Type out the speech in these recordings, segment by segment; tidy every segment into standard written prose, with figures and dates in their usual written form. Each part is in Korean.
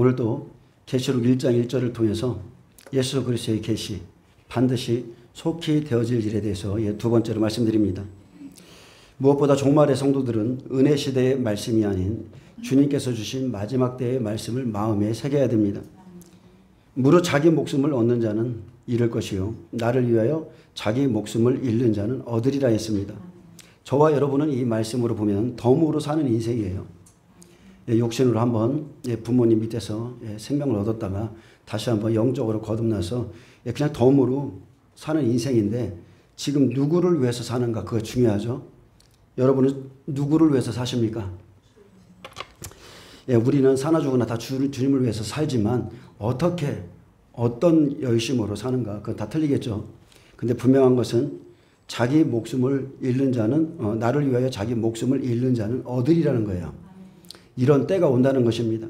오늘도 계시록 1장 1절을 통해서 예수 그리스도의 계시, 반드시 속히 되어질 일에 대해서 두 번째로 말씀드립니다. 무엇보다 종말의 성도들은 은혜 시대의 말씀이 아닌 주님께서 주신 마지막 때의 말씀을 마음에 새겨야 됩니다. 무릇 자기 목숨을 얻는 자는 잃을 것이요 나를 위하여 자기 목숨을 잃는 자는 얻으리라 했습니다. 저와 여러분은 이 말씀으로 보면 덤으로 사는 인생이에요. 육신으로 한번 부모님 밑에서 생명을 얻었다가 다시 한번 영적으로 거듭나서 그냥 덤으로 사는 인생인데 지금 누구를 위해서 사는가 그거 중요하죠. 여러분은 누구를 위해서 사십니까? 우리는 사나 죽으나 다 주님을 위해서 살지만 어떻게 어떤 열심으로 사는가 그건 다 틀리겠죠. 근데 분명한 것은 자기 목숨을 잃는 자는 나를 위하여 자기 목숨을 잃는 자는 얻으리라는 거예요. 이런 때가 온다는 것입니다.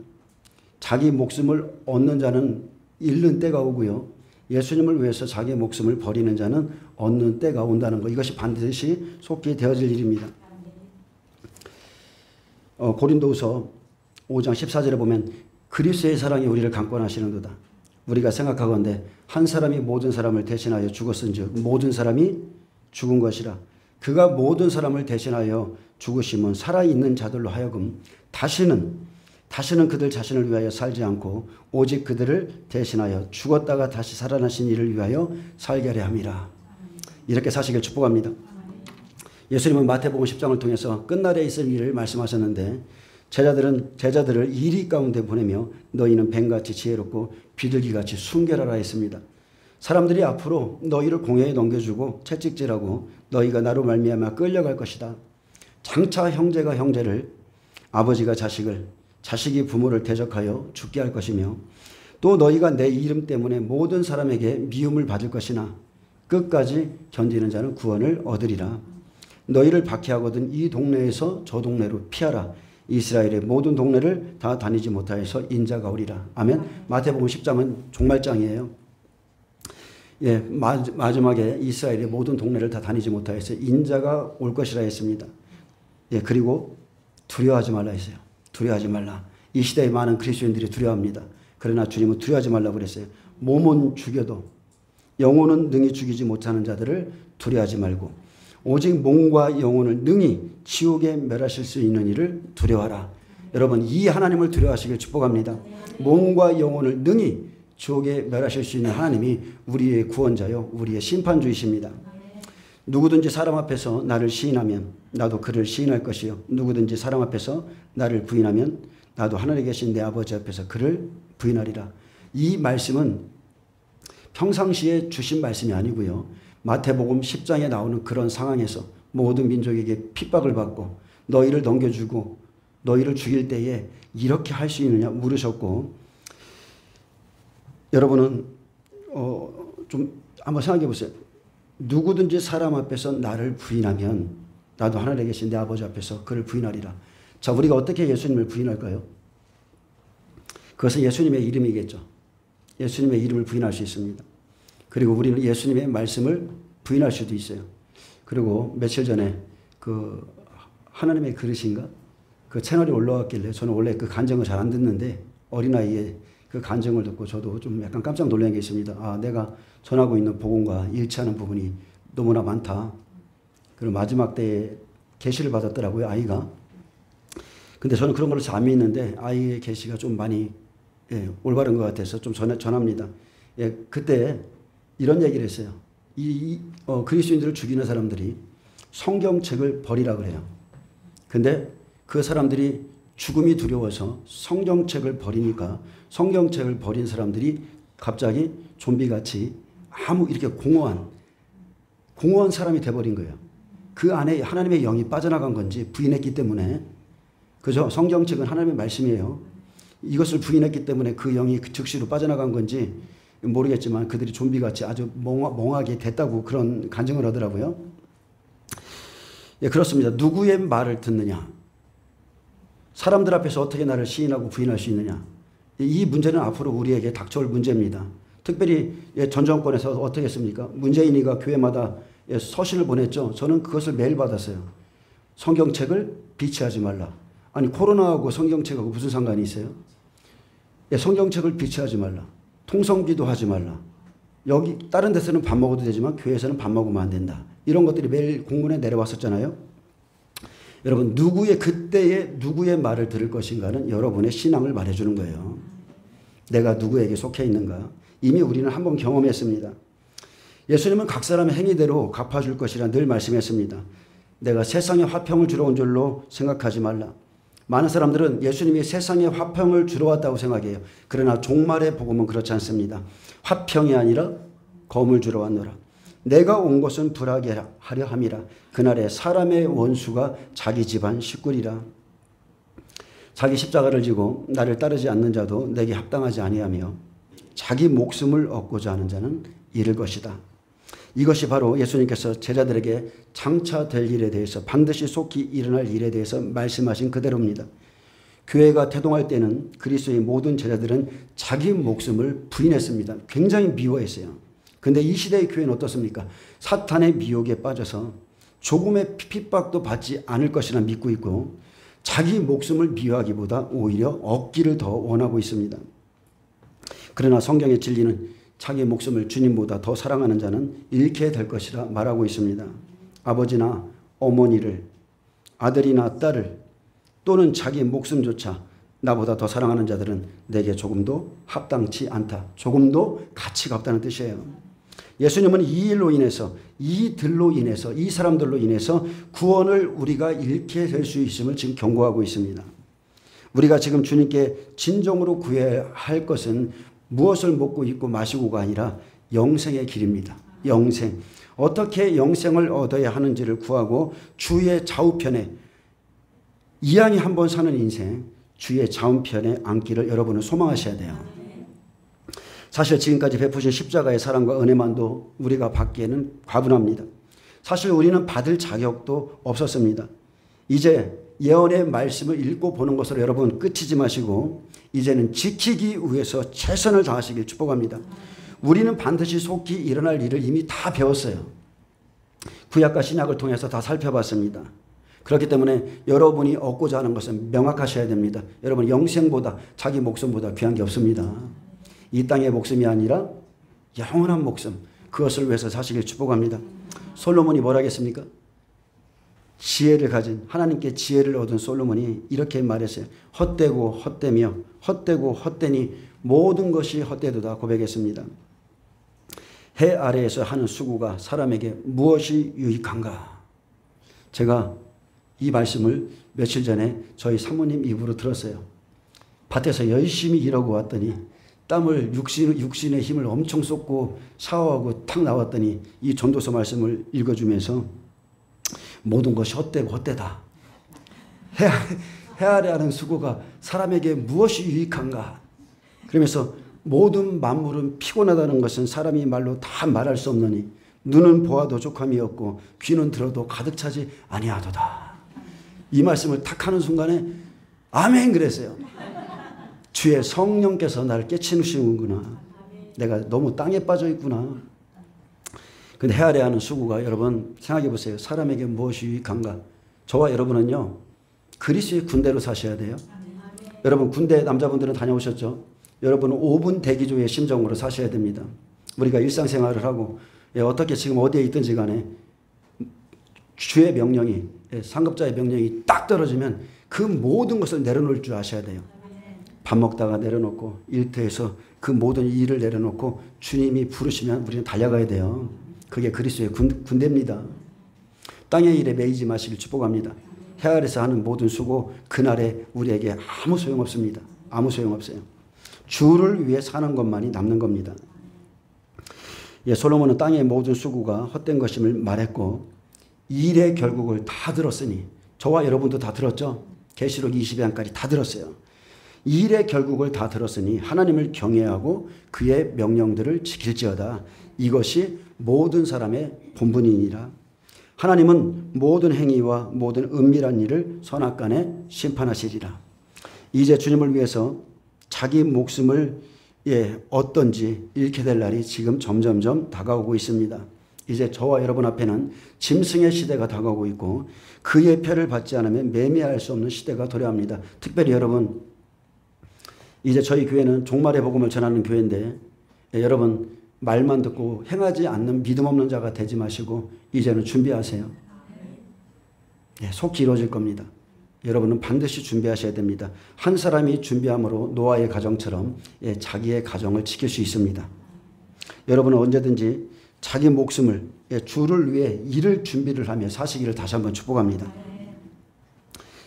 자기 목숨을 얻는 자는 잃는 때가 오고요. 예수님을 위해서 자기 목숨을 버리는 자는 얻는 때가 온다는 것. 이것이 반드시 속히 되어질 일입니다. 고린도후서 5장 14절에 보면 그리스도의 사랑이 우리를 강권하시는도다. 우리가 생각하건대 한 사람이 모든 사람을 대신하여 죽었은즉 모든 사람이 죽은 것이라. 그가 모든 사람을 대신하여 죽으심은 살아있는 자들로 하여금 다시는 그들 자신을 위하여 살지 않고 오직 그들을 대신하여 죽었다가 다시 살아나신 이를 위하여 살게 하려 함이라. 이렇게 사시길 축복합니다. 예수님은 마태복음 10장을 통해서 끝날에 있을 일을 말씀하셨는데 제자들을 이리 가운데 보내며 너희는 뱀같이 지혜롭고 비둘기같이 순결하라 했습니다. 사람들이 앞으로 너희를 공회에 넘겨주고 채찍질하고 너희가 나로 말미암아 끌려갈 것이다. 장차 형제가 형제를 아버지가 자식을 자식이 부모를 대적하여 죽게 할 것이며 또 너희가 내 이름 때문에 모든 사람에게 미움을 받을 것이나 끝까지 견디는 자는 구원을 얻으리라. 너희를 박해하거든 이 동네에서 저 동네로 피하라. 이스라엘의 모든 동네를 다 다니지 못하여서 인자가 오리라. 아멘. 마태복음 10장은 종말장이에요. 마지막에 이스라엘의 모든 동네를 다 다니지 못하여서 인자가 올 것이라 했습니다. 그리고 두려워하지 말라 했어요. 두려워하지 말라. 이 시대에 많은 그리스도인들이 두려워합니다. 그러나 주님은 두려워하지 말라고 그랬어요. 몸은 죽여도 영혼은 능히 죽이지 못하는 자들을 두려워하지 말고 오직 몸과 영혼을 능히 지옥에 멸하실 수 있는 이를 두려워하라. 여러분 이 하나님을 두려워하시길 축복합니다. 몸과 영혼을 능히 지옥에 멸하실 수 있는 하나님이 우리의 구원자요 우리의 심판주이십니다. 누구든지 사람 앞에서 나를 시인하면 나도 그를 시인할 것이요 누구든지 사람 앞에서 나를 부인하면 나도 하늘에 계신 내 아버지 앞에서 그를 부인하리라. 이 말씀은 평상시에 주신 말씀이 아니고요. 마태복음 10장에 나오는 그런 상황에서 모든 민족에게 핍박을 받고 너희를 넘겨주고 너희를 죽일 때에 이렇게 할 수 있느냐 물으셨고 여러분은 좀 한번 생각해 보세요. 누구든지 사람 앞에서 나를 부인하면 나도 하늘에 계신 내 아버지 앞에서 그를 부인하리라. 자, 우리가 어떻게 예수님을 부인할까요? 그것은 예수님의 이름이겠죠. 예수님의 이름을 부인할 수 있습니다. 그리고 우리는 예수님의 말씀을 부인할 수도 있어요. 그리고 며칠 전에 그 하나님의 그릇인가? 그 채널이 올라왔길래 저는 원래 그 간증을 잘 안 듣는데 어린아이의 그 간증을 듣고 저도 좀 약간 깜짝 놀란 게 있습니다. 아, 내가 전하고 있는 복음과 일치하는 부분이 너무나 많다. 그리고 마지막 때에 계시를 받았더라고요, 아이가. 근데 저는 그런 걸 잘 안 믿는데 아이의 계시가 좀 많이 올바른 것 같아서 좀 전합니다. 그때 이런 얘기를 했어요. 그리스도인들을 죽이는 사람들이 성경책을 버리라 그래요. 근데 그 사람들이 죽음이 두려워서 성경책을 버리니까 성경책을 버린 사람들이 갑자기 좀비같이 이렇게 공허한 사람이 돼버린 거예요. 그 안에 하나님의 영이 빠져나간 건지 부인했기 때문에 그죠? 성경책은 하나님의 말씀이에요. 이것을 부인했기 때문에 그 영이 즉시로 빠져나간 건지 모르겠지만 그들이 좀비같이 아주 멍하게 됐다고 그런 간증을 하더라고요. 그렇습니다. 누구의 말을 듣느냐? 사람들 앞에서 어떻게 나를 시인하고 부인할 수 있느냐? 이 문제는 앞으로 우리에게 닥쳐올 문제입니다. 특별히 전 정권에서 어떻게 했습니까? 문재인이가 교회마다 서신을 보냈죠. 저는 그것을 매일 받았어요. 성경책을 비치하지 말라. 아니 코로나하고 성경책하고 무슨 상관이 있어요? 성경책을 비치하지 말라. 통성기도 하지 말라. 여기 다른 데서는 밥 먹어도 되지만 교회에서는 밥 먹으면 안 된다. 이런 것들이 매일 공문에 내려왔었잖아요. 여러분, 그때에 누구의 말을 들을 것인가는 여러분의 신앙을 말해주는 거예요. 내가 누구에게 속해 있는가. 이미 우리는 한번 경험했습니다. 예수님은 각 사람의 행위대로 갚아줄 것이라 늘 말씀했습니다. 내가 세상에 화평을 주러 온 줄로 생각하지 말라. 많은 사람들은 예수님이 세상에 화평을 주러 왔다고 생각해요. 그러나 종말의 복음은 그렇지 않습니다. 화평이 아니라 검을 주러 왔노라. 내가 온 것은 불하게 하려 함이라. 그날에 사람의 원수가 자기 집안 식구리라. 자기 십자가를 지고 나를 따르지 않는 자도 내게 합당하지 아니하며 자기 목숨을 얻고자 하는 자는 잃을 것이다. 이것이 바로 예수님께서 제자들에게 장차 될 일에 대해서 반드시 속히 일어날 일에 대해서 말씀하신 그대로입니다. 교회가 태동할 때는 그리스도의 모든 제자들은 자기 목숨을 부인했습니다. 굉장히 미워했어요. 그런데 이 시대의 교회는 어떻습니까? 사탄의 미혹에 빠져서 조금의 핍박도 받지 않을 것이라 믿고 있고 자기 목숨을 미워하기보다 오히려 얻기를 더 원하고 있습니다. 그러나 성경의 진리는 자기 목숨을 주님보다 더 사랑하는 자는 잃게 될 것이라 말하고 있습니다. 아버지나 어머니를, 아들이나 딸을 또는 자기 목숨조차 나보다 더 사랑하는 자들은 내게 조금도 합당치 않다. 조금도 가치가 없다는 뜻이에요. 예수님은 이 일로 인해서, 이들로 인해서, 이 사람들로 인해서 구원을 우리가 잃게 될 수 있음을 지금 경고하고 있습니다. 우리가 지금 주님께 진정으로 구해야 할 것은 무엇을 먹고 입고 마시고가 아니라 영생의 길입니다. 영생. 어떻게 영생을 얻어야 하는지를 구하고 주의 좌우편에 이왕이 한번 사는 인생 주의 좌우편에 앉기를 여러분은 소망하셔야 돼요. 사실 지금까지 베푸신 십자가의 사랑과 은혜만도 우리가 받기에는 과분합니다. 사실 우리는 받을 자격도 없었습니다. 이제 예언의 말씀을 읽고 보는 것으로 여러분 끝이지 마시고 이제는 지키기 위해서 최선을 다하시길 축복합니다. 우리는 반드시 속히 일어날 일을 이미 다 배웠어요. 구약과 신약을 통해서 다 살펴봤습니다. 그렇기 때문에 여러분이 얻고자 하는 것은 명확하셔야 됩니다. 여러분, 영생보다 자기 목숨보다 귀한 게 없습니다. 이 땅의 목숨이 아니라 영원한 목숨, 그것을 위해서 사시길 축복합니다. 솔로몬이 뭐라 하겠습니까? 지혜를 가진, 하나님께 지혜를 얻은 솔로몬이 이렇게 말했어요. 헛되고 헛되며 헛되고 헛되니 모든 것이 헛되도다 고백했습니다. 해 아래에서 하는 수고가 사람에게 무엇이 유익한가? 제가 이 말씀을 며칠 전에 저희 사모님 입으로 들었어요. 밭에서 열심히 일하고 왔더니 땀을 육신의 힘을 엄청 쏟고 샤워하고 탁 나왔더니 이 전도서 말씀을 읽어주면서 모든 것이 헛되고 헛되다. 해 아래 하는 수고가 사람에게 무엇이 유익한가? 그러면서 모든 만물은 피곤하다는 것은 사람이 말로 다 말할 수 없느니 눈은 보아도 족함이 없고 귀는 들어도 가득 차지 아니하도다. 이 말씀을 탁 하는 순간에 아멘 그랬어요. 주의 성령께서 나를 깨치시는구나. 내가 너무 땅에 빠져 있구나. 근데 해 아래 하는 수고가 여러분 생각해 보세요. 사람에게 무엇이 유익한가? 저와 여러분은요. 그리스도의 군대로 사셔야 돼요. 여러분 군대 남자분들은 다녀오셨죠? 여러분은 5분 대기조의 심정으로 사셔야 됩니다. 우리가 일상생활을 하고 어떻게 지금 어디에 있든지 간에 주의 명령이 상급자의 명령이 딱 떨어지면 그 모든 것을 내려놓을 줄 아셔야 돼요. 밥 먹다가 내려놓고 일터에서 그 모든 일을 내려놓고 주님이 부르시면 우리는 달려가야 돼요. 그게 그리스도의 군대입니다. 땅의 일에 매이지 마시길 축복합니다. 해 아래서 하는 모든 수고 그날에 우리에게 아무 소용없습니다. 아무 소용없어요. 주를 위해 사는 것만이 남는 겁니다. 솔로몬은 땅의 모든 수고가 헛된 것임을 말했고 일의 결국을 다 들었으니 저와 여러분도 다 들었죠? 계시록 22장까지 다 들었어요. 일의 결국을 다 들었으니 하나님을 경외하고 그의 명령들을 지킬지어다. 이것이 모든 사람의 본분이니라. 하나님은 모든 행위와 모든 은밀한 일을 선악간에 심판하시리라. 이제 주님을 위해서 자기 목숨을 얻든지 잃게 될 날이 지금 점점점 다가오고 있습니다. 이제 저와 여러분 앞에는 짐승의 시대가 다가오고 있고 그의 표를 받지 않으면 매매할 수 없는 시대가 도래합니다. 특별히 여러분 이제 저희 교회는 종말의 복음을 전하는 교회인데 여러분 말만 듣고 행하지 않는 믿음 없는 자가 되지 마시고 이제는 준비하세요. 속히 이루어질 겁니다. 여러분은 반드시 준비하셔야 됩니다. 한 사람이 준비함으로 노아의 가정처럼 자기의 가정을 지킬 수 있습니다. 여러분은 언제든지 자기 목숨을 주를 위해 일을 준비를 하며 사시기를 다시 한번 축복합니다.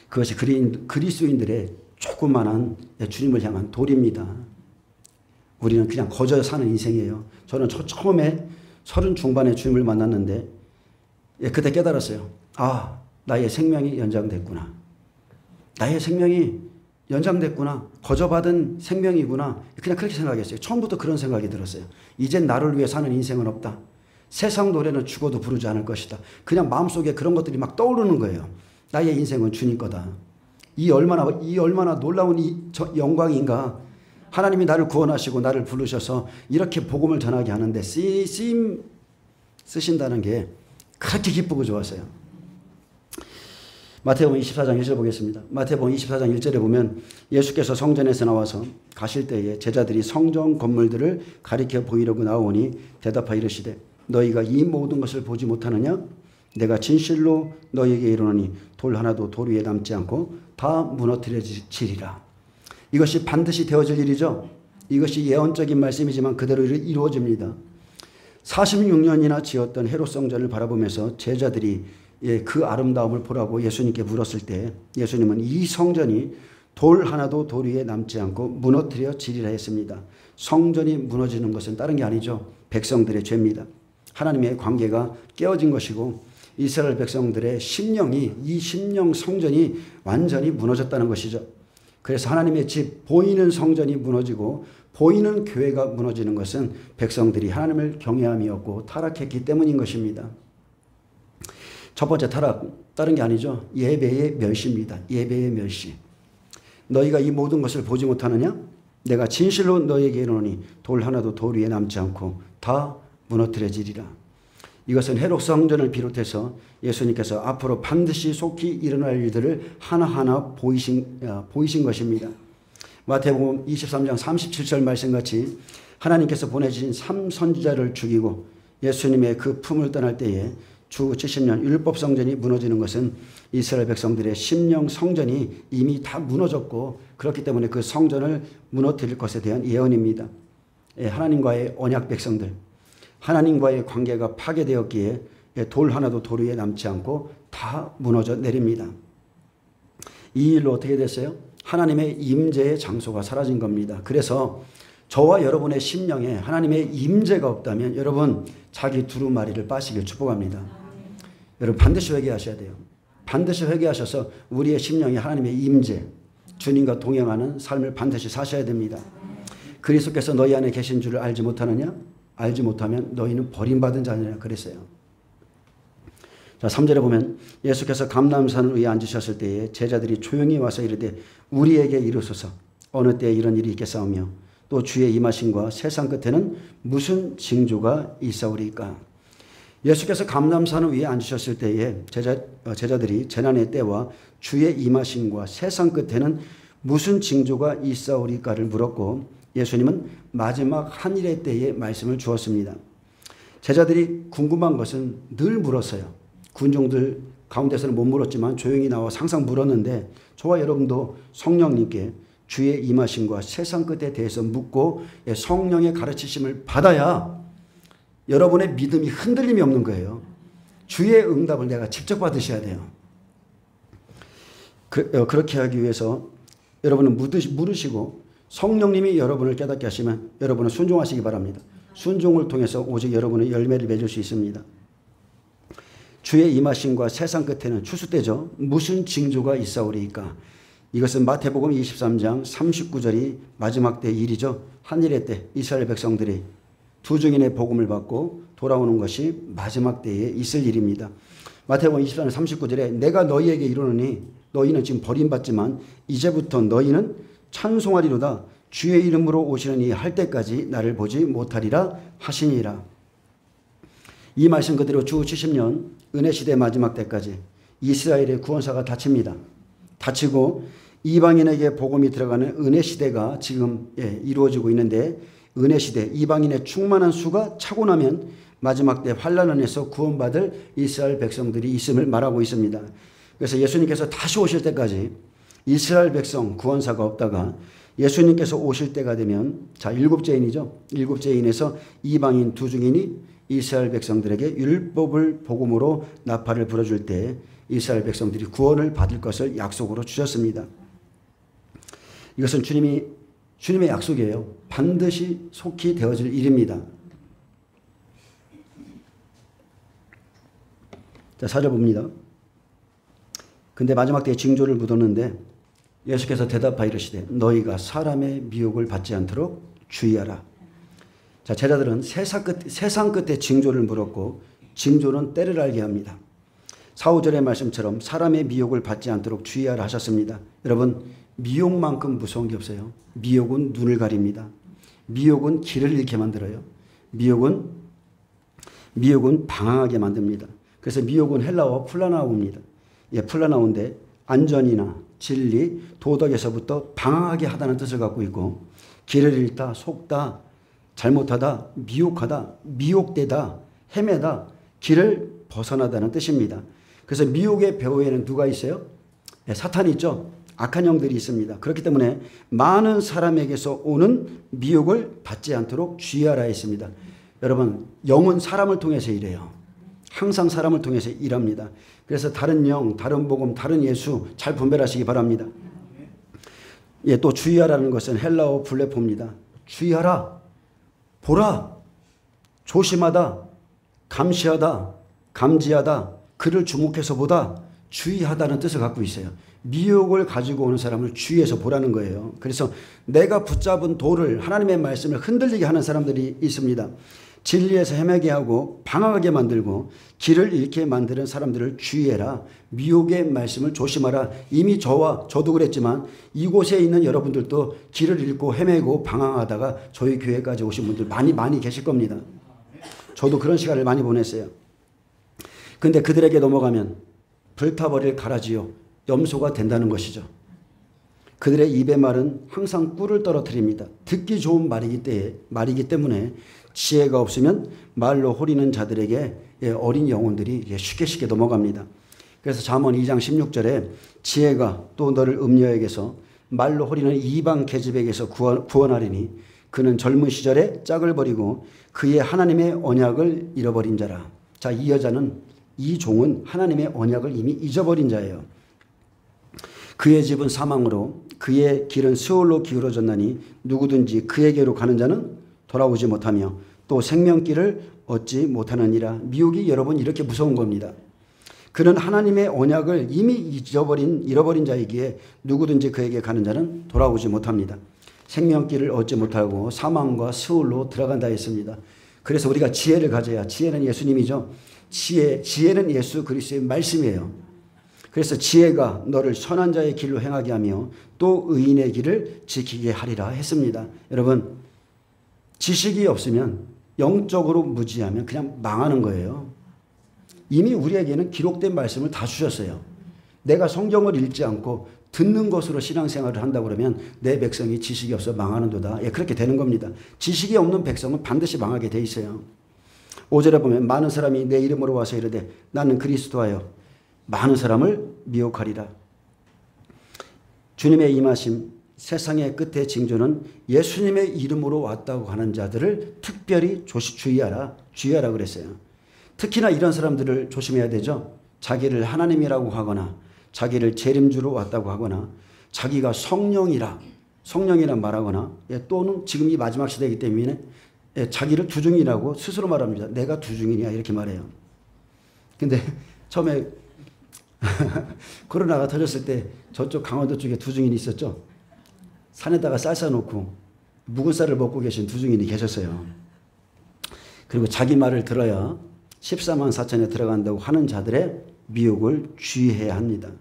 그것이 그리스도인들의 조그만한 주님을 향한 도리입니다. 우리는 그냥 거저 사는 인생이에요. 저는 처음에 30 중반에 주님을 만났는데 그때 깨달았어요. 아, 나의 생명이 연장됐구나. 나의 생명이 연장됐구나. 거저 받은 생명이구나. 그냥 그렇게 생각했어요. 처음부터 그런 생각이 들었어요. 이젠 나를 위해 사는 인생은 없다. 세상 노래는 죽어도 부르지 않을 것이다. 그냥 마음속에 그런 것들이 막 떠오르는 거예요. 나의 인생은 주님 거다. 이 얼마나 놀라운 영광인가. 하나님이 나를 구원하시고 나를 부르셔서 이렇게 복음을 전하게 하는데 쓰신다는 게 그렇게 기쁘고 좋았어요. 마태복음 24장 1절 보겠습니다. 마태복음 24장 1절에 보면 예수께서 성전에서 나와서 가실 때에 제자들이 성전 건물들을 가리켜 보이려고 나오니 대답하여 이르시되 너희가 이 모든 것을 보지 못하느냐? 내가 진실로 너희에게 이르노니 돌 하나도 돌 위에 남지 않고 다 무너뜨려지리라. 이것이 반드시 되어질 일이죠. 이것이 예언적인 말씀이지만 그대로 이루어집니다. 46년이나 지었던 헤롯 성전을 바라보면서 제자들이 그 아름다움을 보라고 예수님께 물었을 때 예수님은 이 성전이 돌 하나도 돌 위에 남지 않고 무너뜨려지리라 했습니다. 성전이 무너지는 것은 다른 게 아니죠. 백성들의 죄입니다. 하나님의 관계가 깨어진 것이고 이스라엘 백성들의 심령이 이 심령 성전이 완전히 무너졌다는 것이죠. 그래서 하나님의 집 보이는 성전이 무너지고 보이는 교회가 무너지는 것은 백성들이 하나님을 경외함이었고 타락했기 때문인 것입니다. 첫 번째 타락, 다른 게 아니죠. 예배의 멸시입니다. 예배의 멸시. 너희가 이 모든 것을 보지 못하느냐? 내가 진실로 너희에게 이르노니 돌 하나도 돌 위에 남지 않고 다 무너뜨려지리라. 이것은 헤롯 성전을 비롯해서 예수님께서 앞으로 반드시 속히 일어날 일들을 하나하나 보이신 것입니다. 마태복음 23장 37절 말씀같이 하나님께서 보내주신 3선지자를 죽이고 예수님의 그 품을 떠날 때에 주 70년 율법 성전이 무너지는 것은 이스라엘 백성들의 심령 성전이 이미 다 무너졌고 그렇기 때문에 그 성전을 무너뜨릴 것에 대한 예언입니다. 하나님과의 언약 백성들, 하나님과의 관계가 파괴되었기에 돌 하나도 돌 위에 남지 않고 다 무너져 내립니다. 이 일로 어떻게 됐어요? 하나님의 임재의 장소가 사라진 겁니다. 그래서 저와 여러분의 심령에 하나님의 임재가 없다면 여러분 자기 두루마리를 빠시길 축복합니다. 여러분 반드시 회개하셔야 돼요. 반드시 회개하셔서 우리의 심령에 하나님의 임재, 주님과 동행하는 삶을 반드시 사셔야 됩니다. 그리스도께서 너희 안에 계신 줄을 알지 못하느냐? 알지 못하면 너희는 버림받은 자니라 그랬어요. 자, 3절에 보면 예수께서 감람산 위에 앉으셨을 때에 제자들이 조용히 와서 이르되 우리에게 이르소서 어느 때에 이런 일이 있겠사오며 또 주의 임하심과 세상 끝에는 무슨 징조가 있사오리까. 예수께서 감람산 위에 앉으셨을 때에 제자들이 재난의 때와 주의 임하심과 세상 끝에는 무슨 징조가 있사오리까를 물었고 예수님은 마지막 한일의 때에 말씀을 주었습니다. 제자들이 궁금한 것은 늘 물었어요. 군중들 가운데서는 못 물었지만 조용히 나와 항상 물었는데 저와 여러분도 성령님께 주의 임하심과 세상 끝에 대해서 묻고 성령의 가르치심을 받아야 여러분의 믿음이 흔들림이 없는 거예요. 주의 응답을 내가 직접 받으셔야 돼요. 그렇게 하기 위해서 여러분은 물으시고 성령님이 여러분을 깨닫게 하시면 여러분은 순종하시기 바랍니다. 순종을 통해서 오직 여러분의 열매를 맺을 수 있습니다. 주의 임하심과 세상 끝에는 추수 때죠. 무슨 징조가 있사오리이까. 이것은 마태복음 23장 39절이 마지막 때 일이죠. 한일의 때 이스라엘 백성들이 두 증인의 복음을 받고 돌아오는 것이 마지막 때에 있을 일입니다. 마태복음 24장 39절에 내가 너희에게 이르노니 너희는 지금 버림받지만 이제부터 너희는 찬송하리로다. 주의 이름으로 오시는 이 할 때까지 나를 보지 못하리라 하시니라. 이 말씀 그대로 주 70년 은혜 시대 마지막 때까지 이스라엘의 구원사가 닫힙니다. 닫히고 이방인에게 복음이 들어가는 은혜 시대가 지금 이루어지고 있는데, 은혜 시대, 이방인의 충만한 수가 차고 나면 마지막 때 환난 안에서 구원받을 이스라엘 백성들이 있음을 말하고 있습니다. 그래서 예수님께서 다시 오실 때까지 이스라엘 백성 구원사가 없다가 예수님께서 오실 때가 되면, 자, 일곱째인이죠. 일곱째인에서 이방인 두 중인이 이스라엘 백성들에게 율법을 복음으로 나팔을 불어줄 때 이스라엘 백성들이 구원을 받을 것을 약속으로 주셨습니다. 이것은 주님의 약속이에요. 반드시 속히 되어질 일입니다. 자, 4절 봅니다. 근데 마지막 때에 징조를 묻었는데 예수께서 대답하여 이르시되 너희가 사람의 미혹을 받지 않도록 주의하라. 자, 제자들은 세상 끝에 징조를 물었고 징조는 때를 알게 합니다. 4, 5절의 말씀처럼 사람의 미혹을 받지 않도록 주의하라 하셨습니다. 여러분, 미혹만큼 무서운 게 없어요. 미혹은 눈을 가립니다. 미혹은 길을 잃게 만들어요. 미혹은 방황하게 만듭니다. 그래서 미혹은 헬라어 플라나우입니다. 플라나우인데 안전이나 진리, 도덕에서부터 방황하게 하다는 뜻을 갖고 있고, 길을 잃다, 속다, 잘못하다, 미혹하다, 미혹되다, 헤매다, 길을 벗어나다는 뜻입니다. 그래서 미혹의 배후에는 누가 있어요? 사탄이 있죠. 악한 영들이 있습니다. 그렇기 때문에 많은 사람에게서 오는 미혹을 받지 않도록 주의하라 했습니다. 여러분, 영은 사람을 통해서 일해요. 항상 사람을 통해서 일합니다. 그래서 다른 영, 다른 복음, 다른 예수 잘 분별하시기 바랍니다. 또 주의하라는 것은 헬라어 블레포입니다. 주의하라, 보라, 조심하다, 감시하다, 감지하다, 그를 주목해서 보다, 주의하다는 뜻을 갖고 있어요. 미혹을 가지고 오는 사람을 주의해서 보라는 거예요. 그래서 내가 붙잡은 돌을, 하나님의 말씀을 흔들리게 하는 사람들이 있습니다. 진리에서 헤매게 하고 방황하게 만들고 길을 잃게 만드는 사람들을 주의해라. 미혹의 말씀을 조심하라. 이미 저도 그랬지만 이곳에 있는 여러분들도 길을 잃고 헤매고 방황하다가 저희 교회까지 오신 분들 많이 계실 겁니다. 저도 그런 시간을 많이 보냈어요. 근데 그들에게 넘어가면 불타버릴 가라지요, 염소가 된다는 것이죠. 그들의 입의 말은 항상 꿀을 떨어뜨립니다. 듣기 좋은 말이기 때문에 지혜가 없으면 말로 호리는 자들에게 어린 영혼들이 쉽게 넘어갑니다. 그래서 잠언 2장 16절에 지혜가 또 너를 음녀에게서 말로 호리는 이방 계집에게서 구원하리니 그는 젊은 시절에 짝을 버리고 그의 하나님의 언약을 잃어버린 자라. 자, 이 종은 하나님의 언약을 이미 잊어버린 자예요. 그의 집은 사망으로 그의 길은 스올로 기울어졌나니 누구든지 그에게로 가는 자는 돌아오지 못하며 또 생명길을 얻지 못하느니라. 미혹이 여러분 이렇게 무서운 겁니다. 그는 하나님의 언약을 이미 잃어버린 자이기에 누구든지 그에게 가는 자는 돌아오지 못합니다. 생명길을 얻지 못하고 사망과 스올로 들어간다 했습니다. 그래서 우리가 지혜를 가져야, 지혜는 예수님이죠. 지혜는 예수 그리스도의 말씀이에요. 그래서 지혜가 너를 선한 자의 길로 행하게 하며 또 의인의 길을 지키게 하리라 했습니다. 여러분, 지식이 없으면, 영적으로 무지하면 그냥 망하는 거예요. 이미 우리에게는 기록된 말씀을 다 주셨어요. 내가 성경을 읽지 않고 듣는 것으로 신앙생활을 한다 그러면 내 백성이 지식이 없어 망하는도다. 그렇게 되는 겁니다. 지식이 없는 백성은 반드시 망하게 돼 있어요. 5절에 보면 많은 사람이 내 이름으로 와서 이르되 나는 그리스도하여 많은 사람을 미혹하리라. 주님의 임하심, 세상의 끝의 징조는 예수님의 이름으로 왔다고 하는 자들을 특별히 주의하라 그랬어요. 특히나 이런 사람들을 조심해야 되죠. 자기를 하나님이라고 하거나 자기를 재림주로 왔다고 하거나 자기가 성령이라 말하거나 또는 지금 이 마지막 시대이기 때문에 자기를 두중이라고 스스로 말합니다. 내가 두중이냐 이렇게 말해요. 근데 처음에 코로나가 터졌을 때 저쪽 강원도 쪽에 두중인이 있었죠. 산에다가 쌀 싸놓고 묵은 쌀을 먹고 계신 두중인이 계셨어요. 그리고 자기 말을 들어야 14만 4천에 들어간다고 하는 자들의 미혹을 주의해야 합니다.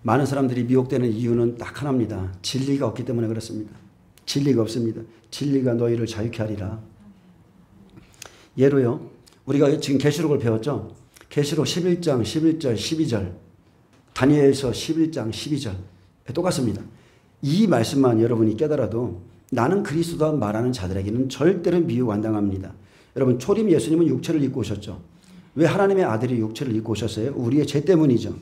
많은 사람들이 미혹되는 이유는 딱 하나입니다. 진리가 없기 때문에 그렇습니다. 진리가 없습니다. 진리가 너희를 자유케 하리라. 예로요, 우리가 지금 계시록을 배웠죠. 계시록 11장 11절 12절, 다니엘서 11장 12절, 똑같습니다. 이 말씀만 여러분이 깨달아도 나는 그리스도다 말하는 자들에게는 절대로 미혹 안 당합니다. 여러분 초림 예수님은 육체를 입고 오셨죠. 왜 하나님의 아들이 육체를 입고 오셨어요? 우리의 죄 때문이죠.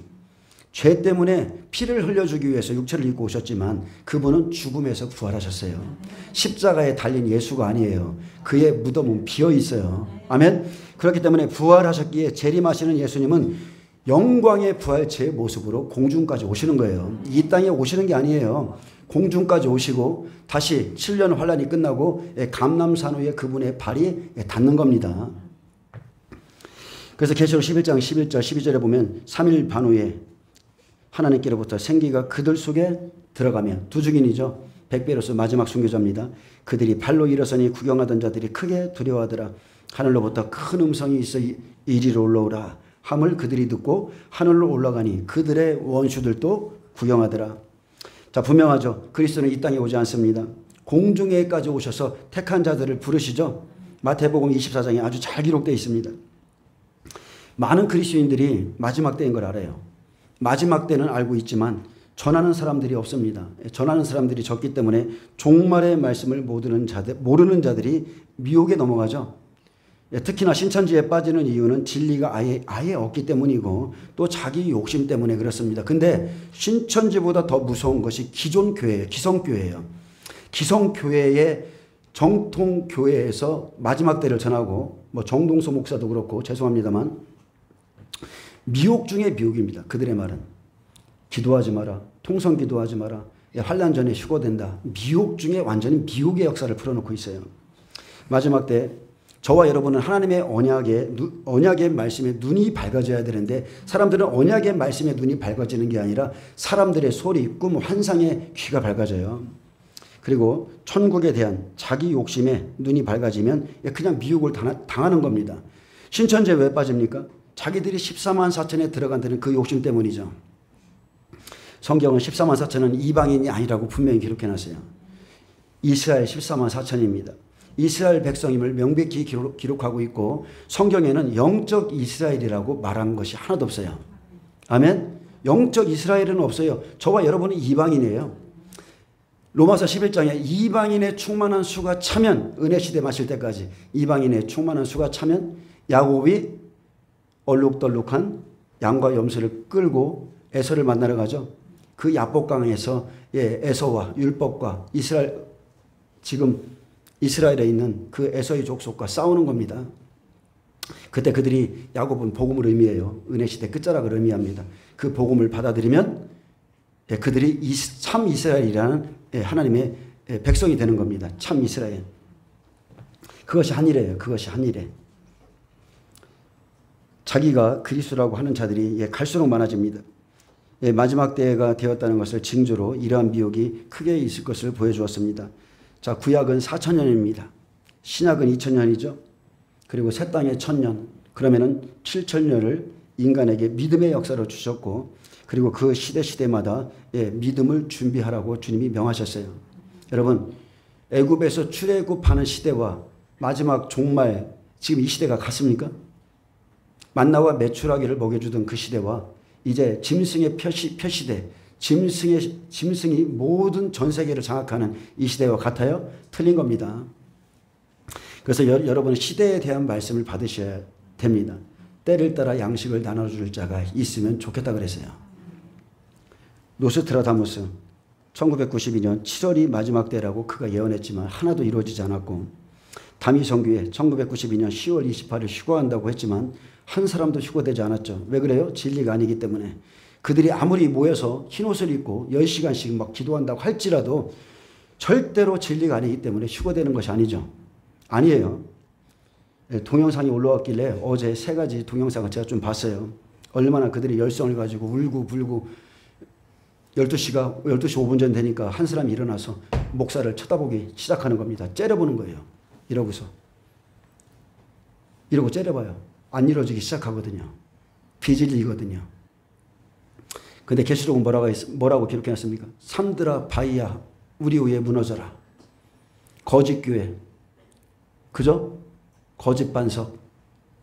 죄 때문에 피를 흘려주기 위해서 육체를 입고 오셨지만 그분은 죽음에서 부활하셨어요. 십자가에 달린 예수가 아니에요. 그의 무덤은 비어 있어요. 아멘. 그렇기 때문에 부활하셨기에 재림하시는 예수님은 영광의 부활체의 모습으로 공중까지 오시는 거예요. 이 땅에 오시는 게 아니에요. 공중까지 오시고 다시 7년 환란이 끝나고 감람산 위에 그분의 발이 닿는 겁니다. 그래서 계시록 11장 11절 12절에 보면 3일 반 후에 하나님께로부터 생기가 그들 속에 들어가면 두 증인이죠. 백배로서 마지막 순교자입니다. 그들이 발로 일어서니 구경하던 자들이 크게 두려워하더라. 하늘로부터 큰 음성이 있어 이리로 올라오라 함을 그들이 듣고 하늘로 올라가니 그들의 원수들도 구경하더라. 자, 분명하죠. 그리스도는 이 땅에 오지 않습니다. 공중에까지 오셔서 택한 자들을 부르시죠. 마태복음 24장에 아주 잘 기록되어 있습니다. 많은 그리스도인들이 마지막 때인 걸 알아요. 마지막 때는 알고 있지만 전하는 사람들이 없습니다. 전하는 사람들이 적기 때문에 종말의 말씀을 모르는 자들이 미혹에 넘어가죠. 특히나 신천지에 빠지는 이유는 진리가 아예 없기 때문이고 또 자기 욕심 때문에 그렇습니다. 근데 신천지보다 더 무서운 것이 기존 교회예요. 기성교회예요. 기성교회의 정통교회에서 마지막 때를 전하고 정동서 목사도 그렇고 죄송합니다만 미혹 중에 미혹입니다. 그들의 말은. 기도하지 마라. 통성 기도하지 마라. 환란 전에 휴거된다. 미혹 중에 완전히 미혹의 역사를 풀어놓고 있어요. 마지막 때 저와 여러분은 하나님의 언약의 말씀에 눈이 밝아져야 되는데 사람들은 언약의 말씀에 눈이 밝아지는 게 아니라 사람들의 소리, 꿈, 환상에 귀가 밝아져요. 그리고 천국에 대한 자기 욕심에 눈이 밝아지면 그냥 미혹을 당하는 겁니다. 신천지에 왜 빠집니까? 자기들이 14만 4천에 들어간다는 그 욕심 때문이죠. 성경은 14만 4천은 이방인이 아니라고 분명히 기록해놨어요. 이스라엘 14만 4천입니다. 이스라엘 백성임을 명백히 기록하고 있고 성경에는 영적 이스라엘이라고 말한 것이 하나도 없어요. 아멘. 영적 이스라엘은 없어요. 저와 여러분은 이방인이에요. 로마서 11장에 이방인의 충만한 수가 차면 은혜 시대 마실 때까지 이방인의 충만한 수가 차면 야곱이 얼룩덜룩한 양과 염소를 끌고 에서를 만나러 가죠. 그 야복강에서 에서와 율법과 지금 이스라엘에 있는 그 에서의 족속과 싸우는 겁니다. 그때 그들이 야곱은 복음을 의미해요. 은혜 시대 끝자락을 의미합니다. 그 복음을 받아들이면 그들이 참 이스라엘이라는 하나님의 백성이 되는 겁니다. 참 이스라엘. 그것이 한일이에요. 그것이 한일에. 자기가 그리스도라고 하는 자들이 갈수록 많아집니다. 마지막 때가 되었다는 것을 징조로 이러한 미혹이 크게 있을 것을 보여주었습니다. 자, 구약은 4,000년입니다. 신약은 2,000년이죠. 그리고 새 땅의 1,000년. 그러면은 7,000년을 인간에게 믿음의 역사로 주셨고 그리고 그 시대마다 믿음을 준비하라고 주님이 명하셨어요. 여러분, 애굽에서 출애굽하는 시대와 마지막 종말 지금 이 시대가 같습니까? 만나와 메추라기를 먹여주던 그 시대와 이제 짐승의 표시대, 짐승이 모든 전 세계를 장악하는 이 시대와 같아요? 틀린 겁니다. 그래서 여러분은 시대에 대한 말씀을 받으셔야 됩니다. 때를 따라 양식을 나눠줄 자가 있으면 좋겠다 그랬어요. 노스트라다무스 1992년 7월이 마지막 때라고 그가 예언했지만 하나도 이루어지지 않았고 다미성교회 1992년 10월 28일 휴거한다고 했지만 한 사람도 휴거되지 않았죠. 왜 그래요? 진리가 아니기 때문에. 그들이 아무리 모여서 흰옷을 입고 10시간씩 막 기도한다고 할지라도 절대로 진리가 아니기 때문에 휴거되는 것이 아니죠. 아니에요. 동영상이 올라왔길래 어제 3가지 동영상을 제가 좀 봤어요. 얼마나 그들이 열성을 가지고 울고 불고 12시 5분 전 되니까 한 사람이 일어나서 목사를 쳐다보기 시작하는 겁니다. 째려보는 거예요. 이러고 째려봐요. 안 이루어지기 시작하거든요. 비질리거든요. 근데 계시록은 뭐라고 기록해놨습니까? 산들아 바위야 우리 위에 무너져라. 거짓 교회, 그죠? 거짓 반석,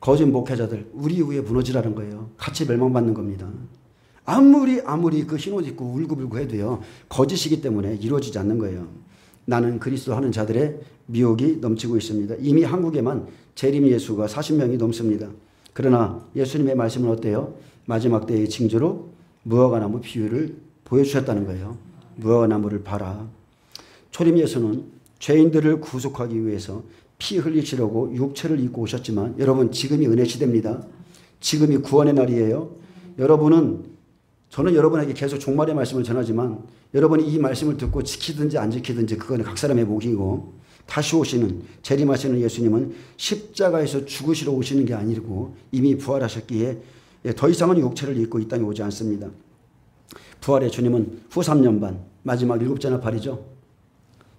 거짓 목회자들 우리 위에 무너지라는 거예요. 같이 멸망받는 겁니다. 아무리 그 흰옷 입고 울고불고 해도요, 거짓이기 때문에 이루어지지 않는 거예요. 나는 그리스도 하는 자들의 미혹이 넘치고 있습니다. 이미 한국에만 재림 예수가 40명이 넘습니다. 그러나 예수님의 말씀은 어때요? 마지막 때의 징조로 무화과나무 비유를 보여주셨다는 거예요. 무화과나무를 봐라. 초림 예수는 죄인들을 구속하기 위해서 피 흘리시려고 육체를 입고 오셨지만 여러분, 지금이 은혜 시대입니다. 지금이 구원의 날이에요. 저는 여러분에게 계속 종말의 말씀을 전하지만 여러분이 이 말씀을 듣고 지키든지 안 지키든지 그건 각 사람의 몫이고, 다시 오시는 재림하시는 예수님은 십자가에서 죽으시러 오시는 게 아니고 이미 부활하셨기에 더 이상은 육체를 입고 이 땅에 오지 않습니다. 부활의 주님은 후 3년 반, 마지막 7째 나팔이죠.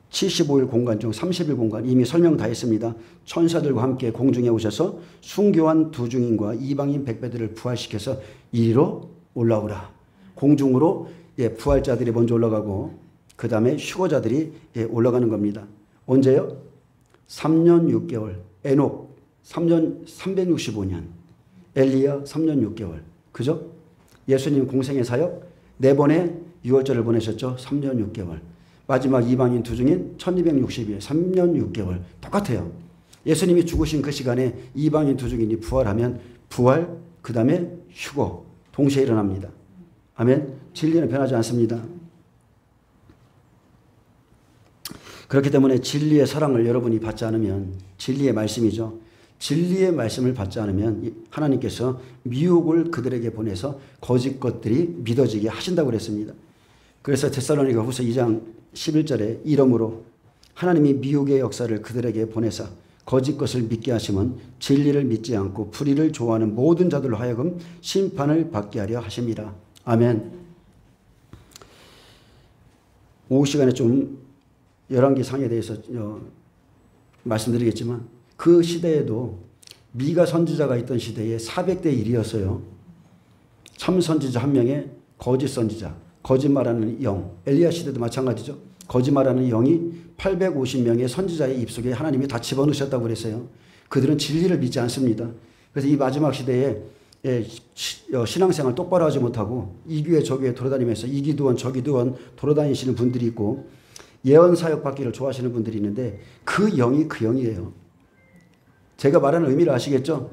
75일 공간 중 30일 공간 이미 설명 다 했습니다. 천사들과 함께 공중에 오셔서 순교한 두 증인과 이방인 백배들을 부활시켜서 이리로 올라오라. 공중으로 부활자들이 먼저 올라가고 그 다음에 휴거자들이 올라가는 겁니다. 언제요? 3년 6개월. 에녹 3년 365년. 엘리야 3년 6개월. 그죠? 예수님 공생의 사역 4번의 유월절을 보내셨죠. 3년 6개월. 마지막 이방인 두 증인 1260일 3년 6개월. 똑같아요. 예수님이 죽으신 그 시간에 이방인 두 증인이 부활하면 부활, 그 다음에 휴거 동시에 일어납니다. 아멘. 진리는 변하지 않습니다. 그렇기 때문에 진리의 사랑을 여러분이 받지 않으면, 진리의 말씀이죠. 진리의 말씀을 받지 않으면 하나님께서 미혹을 그들에게 보내서 거짓 것들이 믿어지게 하신다고 그랬습니다. 그래서 데살로니가 후서 2장 11절에 이러므로 하나님이 미혹의 역사를 그들에게 보내사 거짓 것을 믿게 하시면 진리를 믿지 않고 불의를 좋아하는 모든 자들로 하여금 심판을 받게 하려 하심이라. 아멘. 오후 시간에 좀 열왕기 상에 대해서 말씀드리겠지만 그 시대에도 미가 선지자가 있던 시대에 400대 1이었어요. 참 선지자 한 명에 거짓 선지자, 거짓말하는 영. 엘리야 시대도 마찬가지죠. 거짓말하는 영이 850명의 선지자의 입속에 하나님이 다 집어넣으셨다고 그랬어요. 그들은 진리를 믿지 않습니다. 그래서 이 마지막 시대에 신앙생활 똑바로 하지 못하고 이 교회 저 교회 돌아다니면서 이기도원 저기도원 돌아다니시는 분들이 있고 예언 사역 받기를 좋아하시는 분들이 있는데 그 영이 그 영이에요. 제가 말하는 의미를 아시겠죠?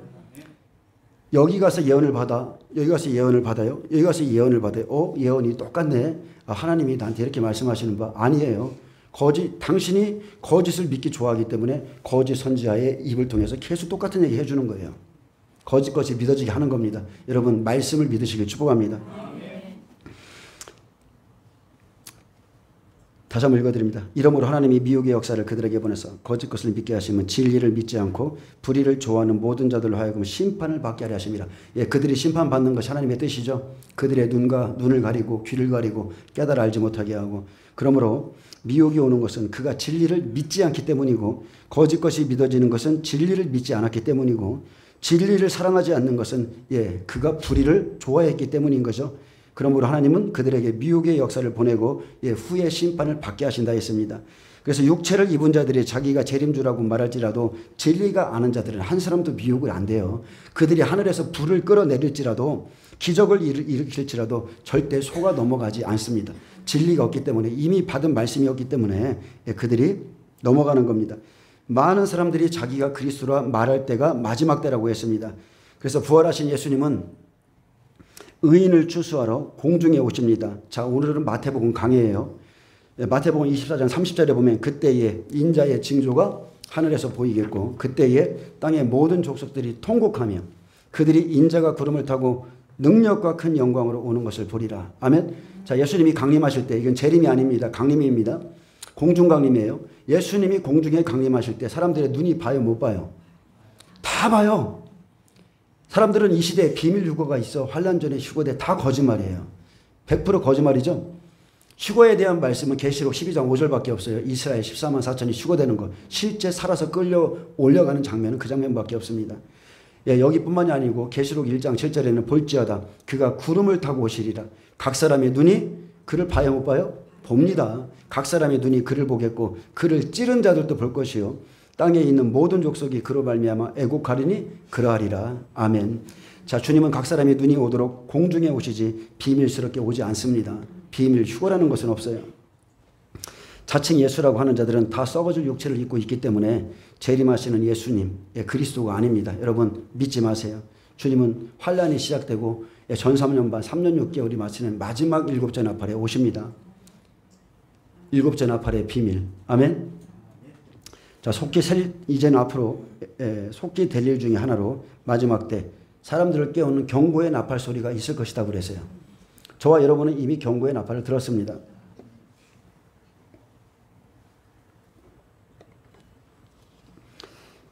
여기 가서 예언을 받아, 여기 가서 예언을 받아요, 여기 가서 예언을 받아요. 예언이 똑같네. 하나님이 나한테 이렇게 말씀하시는 바 아니에요. 당신이 거짓을 믿기 좋아하기 때문에 거짓 선지자의 입을 통해서 계속 똑같은 얘기 해주는 거예요. 거짓 것이 믿어지게 하는 겁니다. 여러분 말씀을 믿으시길 축복합니다. 다시 한번 읽어드립니다. 이러므로 하나님이 미혹의 역사를 그들에게 보내서 거짓 것을 믿게 하시면 진리를 믿지 않고 불의를 좋아하는 모든 자들로 하여금 심판을 받게 하려 하심이라. 그들이 심판받는 것이 하나님의 뜻이죠. 그들의 눈을 가리고 귀를 가리고 깨달아 알지 못하게 하고, 그러므로 미혹이 오는 것은 그가 진리를 믿지 않기 때문이고 거짓 것이 믿어지는 것은 진리를 믿지 않았기 때문이고 진리를 사랑하지 않는 것은 그가 불의를 좋아했기 때문인 거죠. 그러므로 하나님은 그들에게 미혹의 역사를 보내고 후에 심판을 받게 하신다 했습니다. 그래서 육체를 입은 자들이 자기가 재림주라고 말할지라도 진리가 아는 자들은 한 사람도 미혹을 안 돼요. 그들이 하늘에서 불을 끌어내릴지라도 기적을 일으킬지라도 절대 속아 넘어가지 않습니다. 진리가 없기 때문에, 이미 받은 말씀이었기 때문에 그들이 넘어가는 겁니다. 많은 사람들이 자기가 그리스도라 말할 때가 마지막 때라고 했습니다. 그래서 부활하신 예수님은 의인을 추수하러 공중에 오십니다. 자, 오늘은 마태복음 강해예요. 마태복음 24장 30절에 보면 그때에 인자의 징조가 하늘에서 보이겠고 그때에 땅의 모든 족속들이 통곡하며 그들이 인자가 구름을 타고 능력과 큰 영광으로 오는 것을 보리라. 아멘. 자, 예수님이 강림하실 때, 이건 재림이 아닙니다. 강림입니다. 공중 강림이에요. 예수님이 공중에 강림하실 때 사람들의 눈이 봐요, 못 봐요? 다 봐요. 사람들은 이 시대에 비밀 휴거가 있어, 환난 전에 휴거돼, 다 거짓말이에요. 100% 거짓말이죠. 휴거에 대한 말씀은 계시록 12장 5절밖에 없어요. 이스라엘 14만 4천이 휴거되는 것, 실제 살아서 끌려 올려가는 장면은 그 장면밖에 없습니다. 여기뿐만이 아니고 계시록 1장 7절에는 볼지어다 그가 구름을 타고 오시리라. 각 사람의 눈이 그를 봐요, 못 봐요? 봅니다. 각 사람의 눈이 그를 보겠고 그를 찌른 자들도 볼 것이요 땅에 있는 모든 족속이 그로 말미암아 애곡하리니 그러하리라. 아멘. 자, 주님은 각 사람의 눈이 오도록 공중에 오시지 비밀스럽게 오지 않습니다. 비밀 휴거라는 것은 없어요. 자칭 예수라고 하는 자들은 다 썩어질 육체를 입고 있기 때문에 재림하시는 예수님의 그리스도가 아닙니다. 여러분 믿지 마세요. 주님은 환란이 시작되고 전 3년 반 3년 6개월이 마치는 마지막 일곱째 나팔에 오십니다. 일곱째 나팔의 비밀. 아멘. 자, 이제는 앞으로 속기 될 일 중에 하나로 마지막 때 사람들을 깨우는 경고의 나팔 소리가 있을 것이다 그랬어요. 저와 여러분은 이미 경고의 나팔을 들었습니다.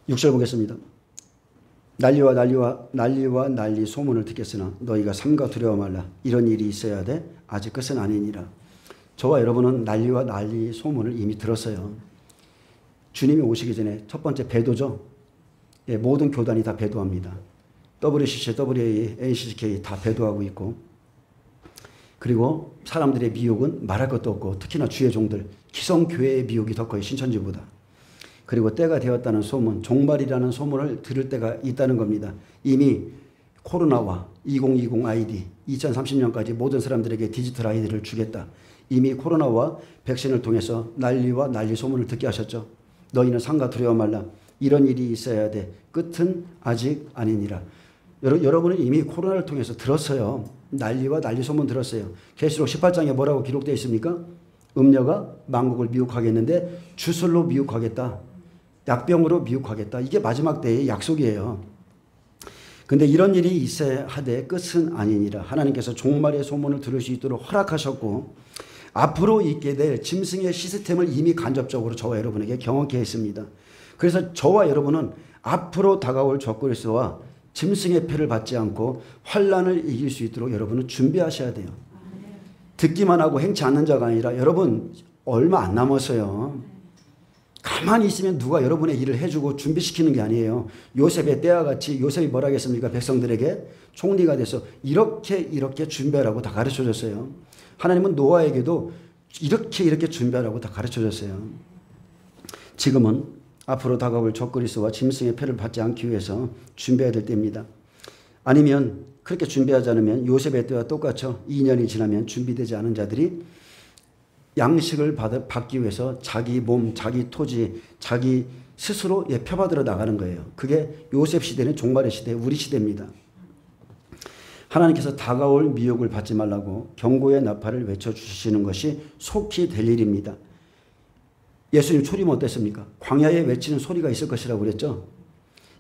6절 보겠습니다. 난리와 난리 소문을 듣겠으나 너희가 삼가 두려워 말라. 이런 일이 있어야 돼. 아직 끝은 아니니라. 저와 여러분은 난리와 난리 소문을 이미 들었어요. 주님이 오시기 전에 첫 번째 배도죠. 예, 모든 교단이 다 배도합니다. WCC, WA, NCCK 다 배도하고 있고, 그리고 사람들의 미혹은 말할 것도 없고, 특히나 주의 종들, 기성교회의 미혹이 더 커요. 신천지보다. 그리고 때가 되었다는 소문, 종말이라는 소문을 들을 때가 있다는 겁니다. 이미 코로나와 2020 아이디, 2030년까지 모든 사람들에게 디지털 아이디를 주겠다. 이미 코로나와 백신을 통해서 난리와 난리 소문을 듣게 하셨죠. 너희는 삼가 두려워 말라. 이런 일이 있어야 돼. 끝은 아직 아니니라. 여러분은 이미 코로나를 통해서 들었어요. 난리와 난리 소문 들었어요. 계시록 18장에 뭐라고 기록되어 있습니까? 음녀가 만국을 미혹하겠는데 주술로 미혹하겠다. 약병으로 미혹하겠다. 이게 마지막 때의 약속이에요. 근데 이런 일이 있어야 하되 끝은 아니니라. 하나님께서 종말의 소문을 들을 수 있도록 허락하셨고 앞으로 있게 될 짐승의 시스템을 이미 간접적으로 저와 여러분에게 경험케 했습니다. 그래서 저와 여러분은 앞으로 다가올 적그리스도와 짐승의 패를 받지 않고 환란을 이길 수 있도록 여러분은 준비하셔야 돼요. 듣기만 하고 행치 않는 자가 아니라 여러분 얼마 안 남았어요. 가만히 있으면 누가 여러분의 일을 해주고 준비시키는 게 아니에요. 요셉의 때와 같이 요셉이 뭐라 했습니까? 백성들에게 총리가 돼서 이렇게 준비하라고 다 가르쳐줬어요. 하나님은 노아에게도 이렇게 준비하라고 다 가르쳐줬어요. 지금은 앞으로 다가올 적그리스도와 짐승의 패를 받지 않기 위해서 준비해야 될 때입니다. 아니면 그렇게 준비하지 않으면 요셉의 때와 똑같죠. 2년이 지나면 준비되지 않은 자들이 양식을 받기 위해서 자기 몸, 자기 토지, 자기 스스로 펴받으러 나가는 거예요. 그게 요셉 시대는 종말의 시대, 우리 시대입니다. 하나님께서 다가올 미혹을 받지 말라고 경고의 나팔을 외쳐주시는 것이 속히 될 일입니다. 예수님 초림 어땠습니까? 광야에 외치는 소리가 있을 것이라고 그랬죠.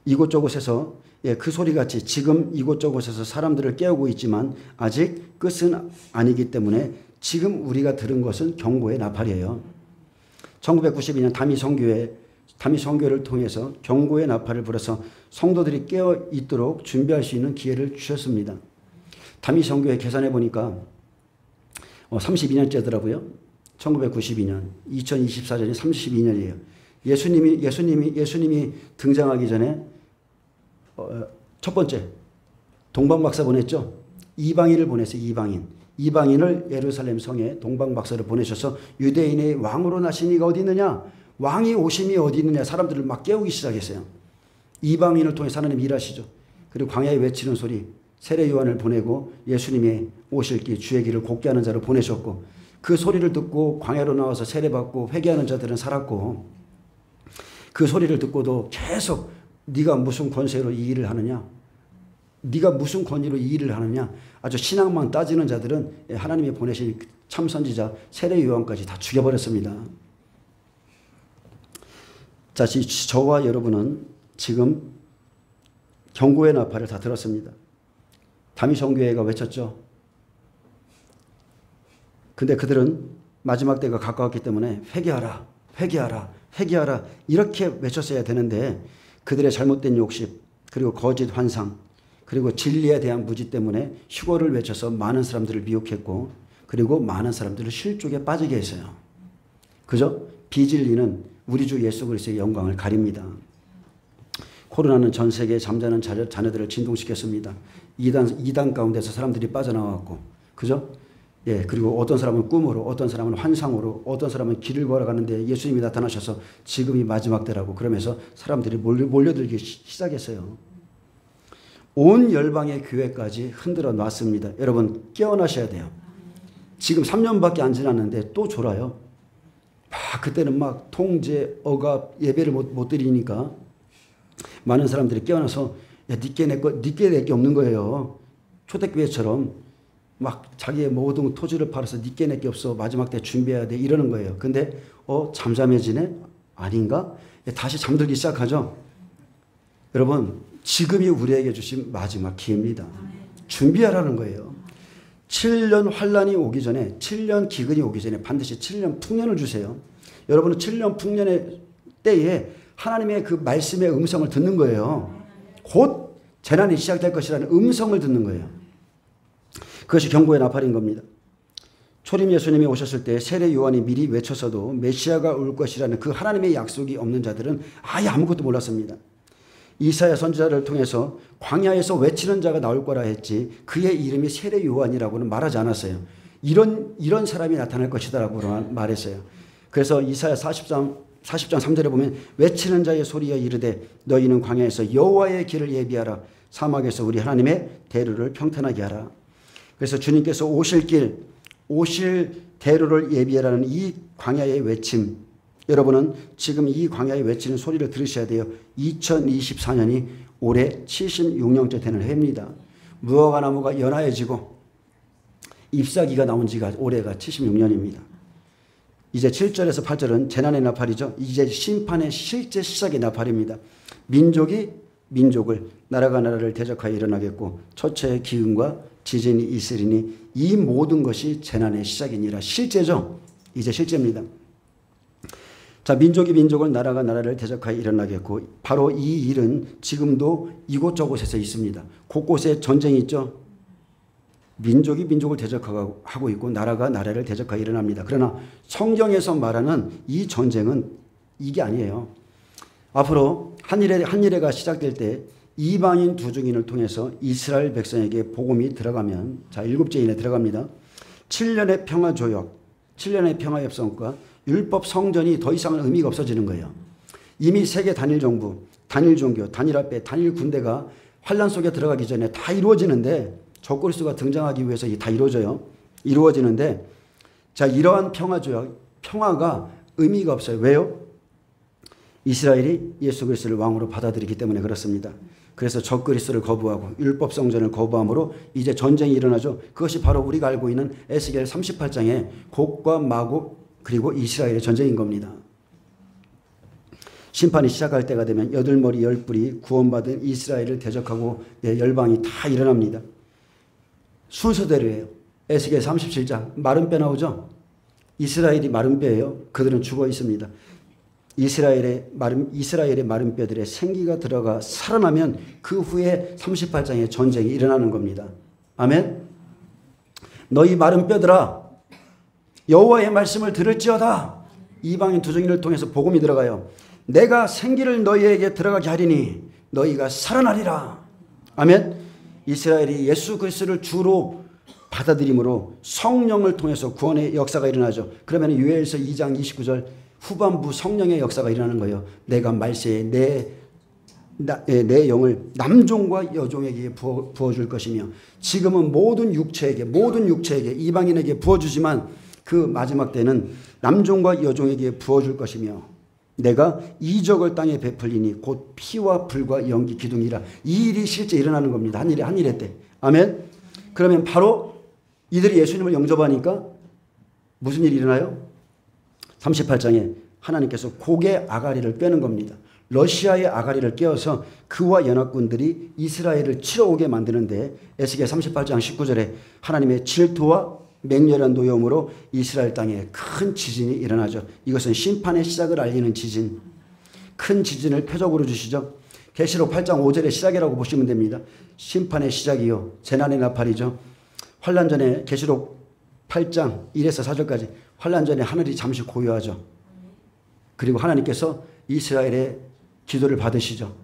이곳저곳에서 그 소리같이 지금 이곳저곳에서 사람들을 깨우고 있지만 아직 끝은 아니기 때문에 지금 우리가 들은 것은 경고의 나팔이에요. 1992년 다미 선교를 통해서 경고의 나팔을 불어서 성도들이 깨어 있도록 준비할 수 있는 기회를 주셨습니다. 다미 선교회 계산해 보니까 32년째더라고요. 1992년, 2024년이 32년이에요. 예수님이 등장하기 전에 첫 번째 동방박사 보냈죠. 이방인을 보냈어요. 이방인을 예루살렘 성에 동방박사를 보내셔서 유대인의 왕으로 나신 이가 어디 있느냐? 왕이 오심이 어디 있느냐? 사람들을 막 깨우기 시작했어요. 이방인을 통해서 하나님 일하시죠. 그리고 광야에 외치는 소리, 세례 요한을 보내고 예수님의 오실 길, 주의 길을 곱게 하는 자를 보내셨고 그 소리를 듣고 광야로 나와서 세례받고 회개하는 자들은 살았고 그 소리를 듣고도 계속 네가 무슨 권세로 이 일을 하느냐? 네가 무슨 권위로 이 일을 하느냐? 아주 신앙만 따지는 자들은 하나님이 보내신 참 선지자 세례 요한까지 다 죽여버렸습니다. 자, 저와 여러분은 지금 경고의 나팔을 다 들었습니다. 다미 선교회가 외쳤죠. 근데 그들은 마지막 때가 가까웠기 때문에 회개하라, 회개하라, 회개하라 이렇게 외쳤어야 되는데 그들의 잘못된 욕심 그리고 거짓 환상 그리고 진리에 대한 무지 때문에 휴거를 외쳐서 많은 사람들을 미혹했고 그리고 많은 사람들을 실족에 빠지게 했어요. 그죠? 비진리는 우리 주 예수 그리스도의 영광을 가립니다. 코로나는 전 세계의 잠자는 자녀들을 진동시켰습니다. 이단 가운데서 사람들이 빠져나왔고 그죠? 예, 그리고 어떤 사람은 꿈으로, 어떤 사람은 환상으로, 어떤 사람은 길을 걸어가는데 예수님이 나타나셔서 지금이 마지막 때라고 그러면서 사람들이 몰려들기 시작했어요. 온 열방의 교회까지 흔들어 놨습니다. 여러분 깨어나셔야 돼요. 지금 3년밖에 안 지났는데 또 졸아요. 그때는 막 통제, 억압, 예배를 못 드리니까 많은 사람들이 깨어나서 야, 니께 낼 게 없는 거예요. 초대교회처럼 막 자기의 모든 토지를 팔아서 니께 낼 게 없어. 마지막 때 준비해야 돼. 이러는 거예요. 근데 잠잠해지네? 아닌가? 다시 잠들기 시작하죠. 여러분 지금이 우리에게 주신 마지막 기회입니다. 준비하라는 거예요. 7년 환란이 오기 전에 7년 기근이 오기 전에 반드시 7년 풍년을 주세요. 여러분은 7년 풍년의 때에 하나님의 그 말씀의 음성을 듣는 거예요. 곧 재난이 시작될 것이라는 음성을 듣는 거예요. 그것이 경고의 나팔인 겁니다. 초림 예수님이 오셨을 때 세례 요한이 미리 외쳤어도 메시아가 올 것이라는 그 하나님의 약속이 없는 자들은 아예 아무것도 몰랐습니다. 이사야 선지자를 통해서 광야에서 외치는 자가 나올 거라 했지 그의 이름이 세례 요한이라고는 말하지 않았어요. 이런 사람이 나타날 것이다라고 말했어요. 그래서 이사야 40장 3절에 보면 외치는 자의 소리여 이르되 너희는 광야에서 여호와의 길을 예비하라. 사막에서 우리 하나님의 대로를 평탄하게 하라. 그래서 주님께서 오실 대로를 예비하라는 이 광야의 외침, 여러분은 지금 이 광야에 외치는 소리를 들으셔야 돼요. 2024년이 올해 76년째 되는 해입니다. 무화과 나무가 연하해지고 잎사귀가 나온 지가 올해가 76년입니다. 이제 7절에서 8절은 재난의 나팔이죠. 이제 심판의 실제 시작의 나팔입니다. 민족이 민족을, 나라가 나라를 대적하여 일어나겠고 처처의 기근과 지진이 있으리니 이 모든 것이 재난의 시작이니라. 실제죠. 이제 실제입니다. 자, 민족이 민족을, 나라가 나라를 대적하여 일어나겠고 바로 이 일은 지금도 이곳저곳에서 있습니다. 곳곳에 전쟁이 있죠. 민족이 민족을 대적하고 있고 나라가 나라를 대적하여 일어납니다. 그러나 성경에서 말하는 이 전쟁은 이게 아니에요. 앞으로 한일회가 시작될 때 이방인 두 증인을 통해서 이스라엘 백성에게 복음이 들어가면, 자, 7째 인에 들어갑니다. 7년의 평화조약, 7년의 평화협정과 율법 성전이 더 이상은 의미가 없어지는 거예요. 이미 세계 단일 정부, 단일 종교, 단일 합회, 단일 군대가 환란 속에 들어가기 전에 다 이루어지는데 적그리스도가 등장하기 위해서 다 이루어지는데 자, 이러한 평화조약, 평화가 의미가 없어요. 왜요? 이스라엘이 예수 그리스도를 왕으로 받아들이기 때문에 그렇습니다. 그래서 적그리스도를 거부하고 율법 성전을 거부함으로 이제 전쟁이 일어나죠. 그것이 바로 우리가 알고 있는 에스겔 38장의 곡과 마곡 그리고 이스라엘의 전쟁인 겁니다. 심판이 시작할 때가 되면 8머리 10뿔이 구원받은 이스라엘을 대적하고 열방이 다 일어납니다. 순서대로예요. 에스겔 37장 마른 뼈 나오죠. 이스라엘이 마른 뼈예요. 그들은 죽어 있습니다. 이스라엘의 마른 뼈들의 생기가 들어가 살아나면 그 후에 38장의 전쟁이 일어나는 겁니다. 아멘. 너희 마른 뼈들아 여호와의 말씀을 들을지어다. 이방인 두 증인을 통해서 복음이 들어가요. 내가 생기를 너희에게 들어가게 하리니 너희가 살아나리라. 아멘. 이스라엘이 예수 그리스도를 주로 받아들임으로 성령을 통해서 구원의 역사가 일어나죠. 그러면 요엘서 2장 29절 후반부 성령의 역사가 일어나는 거예요. 내가 말세에 내 영을 남종과 여종에게 부어줄 것이며 지금은 모든 육체에게 이방인에게 부어주지만 그 마지막 때는 남종과 여종에게 부어줄 것이며 내가 이적을 땅에 베풀리니 곧 피와 불과 연기 기둥이라. 이 일이 실제 일어나는 겁니다. 한일회 때. 아멘. 그러면 바로 이들이 예수님을 영접하니까 무슨 일이 일어나요? 38장에 하나님께서 곡의 아가리를 빼는 겁니다. 러시아의 아가리를 꿰어서 그와 연합군들이 이스라엘을 치러오게 만드는데 에스겔 38장 19절에 하나님의 질투와 맹렬한 노여움으로 이스라엘 땅에 큰 지진이 일어나죠. 이것은 심판의 시작을 알리는 지진. 큰 지진을 표적으로 주시죠. 계시록 8장 5절의 시작이라고 보시면 됩니다. 심판의 시작이요. 재난의 나팔이죠. 환란 전에 계시록 8장 1에서 4절까지 환란 전에 하늘이 잠시 고요하죠. 그리고 하나님께서 이스라엘의 기도를 받으시죠.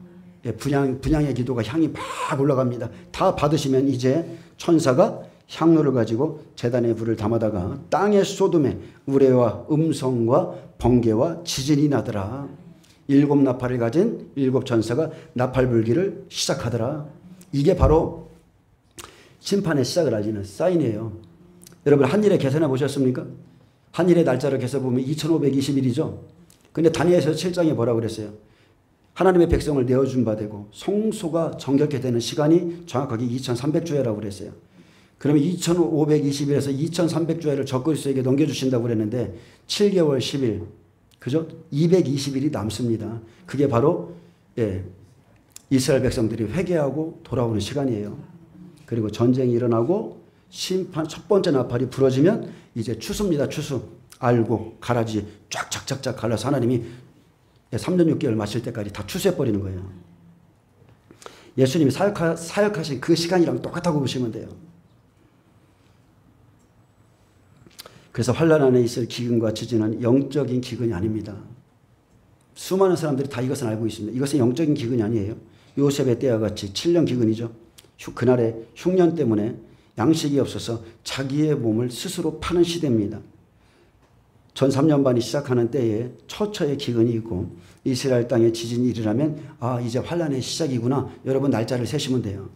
분향의 기도가 향이 막 올라갑니다. 다 받으시면 이제 천사가 향로를 가지고 제단의 불을 담아다가 땅의 소돔에 우레와 음성과 번개와 지진이 나더라. 7 나팔을 가진 7 천사가 나팔 불기를 시작하더라. 이게 바로 심판의 시작을 알리는 사인이에요. 여러분 한일에 계산해 보셨습니까? 한일의 날짜를 계산해 보면 2520일이죠. 근데 다니엘서 7장에 뭐라고 그랬어요? 하나님의 백성을 내어준 바 되고 성소가 정결케 되는 시간이 정확하게 2300주야라고 그랬어요. 그러면 2520일에서 2300주야를 적그리스도에게 넘겨주신다고 그랬는데 7개월 10일, 그죠? 220일이 남습니다. 그게 바로 이스라엘 백성들이 회개하고 돌아오는 시간이에요. 그리고 전쟁이 일어나고 심판 첫 번째 나팔이 부러지면 이제 추수입니다. 추수. 알고 가라지 쫙쫙쫙쫙 갈라서 하나님이 3년 6개월 마실 때까지 다 추수해버리는 거예요. 예수님이 사역하신 그 시간이랑 똑같다고 보시면 돼요. 그래서 환난 안에 있을 기근과 지진은 영적인 기근이 아닙니다. 수많은 사람들이 다 이것을 알고 있습니다. 이것은 영적인 기근이 아니에요. 요셉의 때와 같이 7년 기근이죠. 그날에 흉년 때문에 양식이 없어서 자기의 몸을 스스로 파는 시대입니다. 전 3년 반이 시작하는 때에 처처의 기근이 있고 이스라엘 땅에 지진이 일어나면 이제 환난의 시작이구나. 여러분 날짜를 세시면 돼요.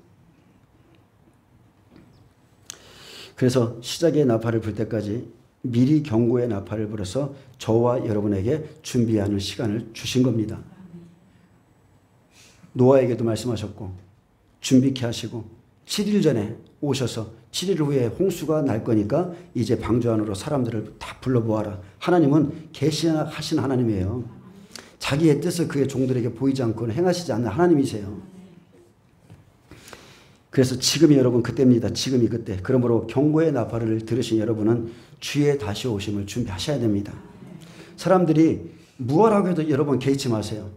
그래서 시작의 나팔을 불 때까지 미리 경고의 나팔을 불어서 저와 여러분에게 준비하는 시간을 주신 겁니다. 노아에게도 말씀하셨고 준비케 하시고 7일 전에 오셔서 7일 후에 홍수가 날 거니까 이제 방주 안으로 사람들을 다 불러보아라. 하나님은 계시하신 하나님이에요. 자기의 뜻을 그의 종들에게 보이지 않고는 행하시지 않는 하나님이세요. 그래서 지금이 여러분 그때입니다. 지금이 그때. 그러므로 경고의 나팔을 들으신 여러분은 주의 다시 오심을 준비하셔야 됩니다. 사람들이 무엇하고 해도 여러분 개의치 마세요.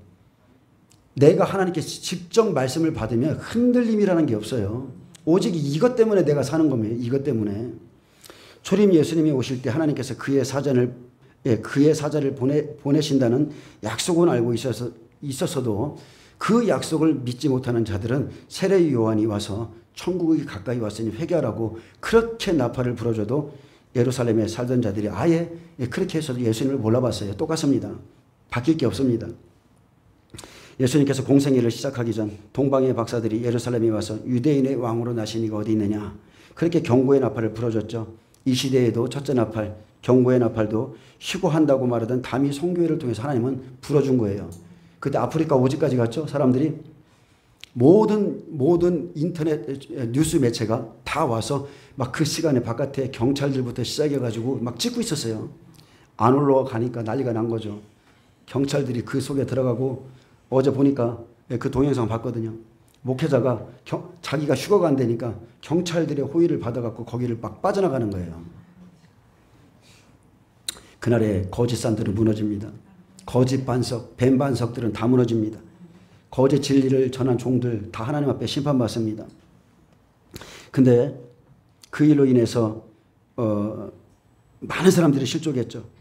내가 하나님께 직접 말씀을 받으면 흔들림이라는 게 없어요. 오직 이것 때문에 내가 사는 겁니다. 이것 때문에. 초림 예수님이 오실 때 하나님께서 그의 사자를 보내신다는 약속은 알고 있었어도 그 약속을 믿지 못하는 자들은 세례 요한이 와서 천국이 가까이 왔으니 회개하라고 그렇게 나팔을 불어줘도 예루살렘에 살던 자들이 아예 그렇게 해서도 예수님을 몰라봤어요. 똑같습니다. 바뀔 게 없습니다. 예수님께서 공생애를 시작하기 전 동방의 박사들이 예루살렘에 와서 유대인의 왕으로 나신 이가 어디 있느냐. 그렇게 경고의 나팔을 불어줬죠. 이 시대에도 첫째 나팔, 경고의 나팔도 휴거한다고 말하던 다미 송교회를 통해서 하나님은 불어준 거예요. 그때 아프리카 오지까지 갔죠. 사람들이 모든 인터넷 뉴스 매체가 다 와서 막 그 시간에 바깥에 경찰들부터 시작해가지고 막 찍고 있었어요. 안 올라가니까 난리가 난 거죠. 경찰들이 그 속에 들어가고 어제 보니까 그 동영상 봤거든요. 목회자가 자기가 휴가가 안 되니까 경찰들의 호의를 받아갖고 거기를 막 빠져나가는 거예요. 그날에 거짓 산들은 무너집니다. 거짓 반석, 뱀 반석들은 다 무너집니다. 거짓 진리를 전한 종들 다 하나님 앞에 심판받습니다. 근데 그 일로 인해서 많은 사람들이 실족했죠.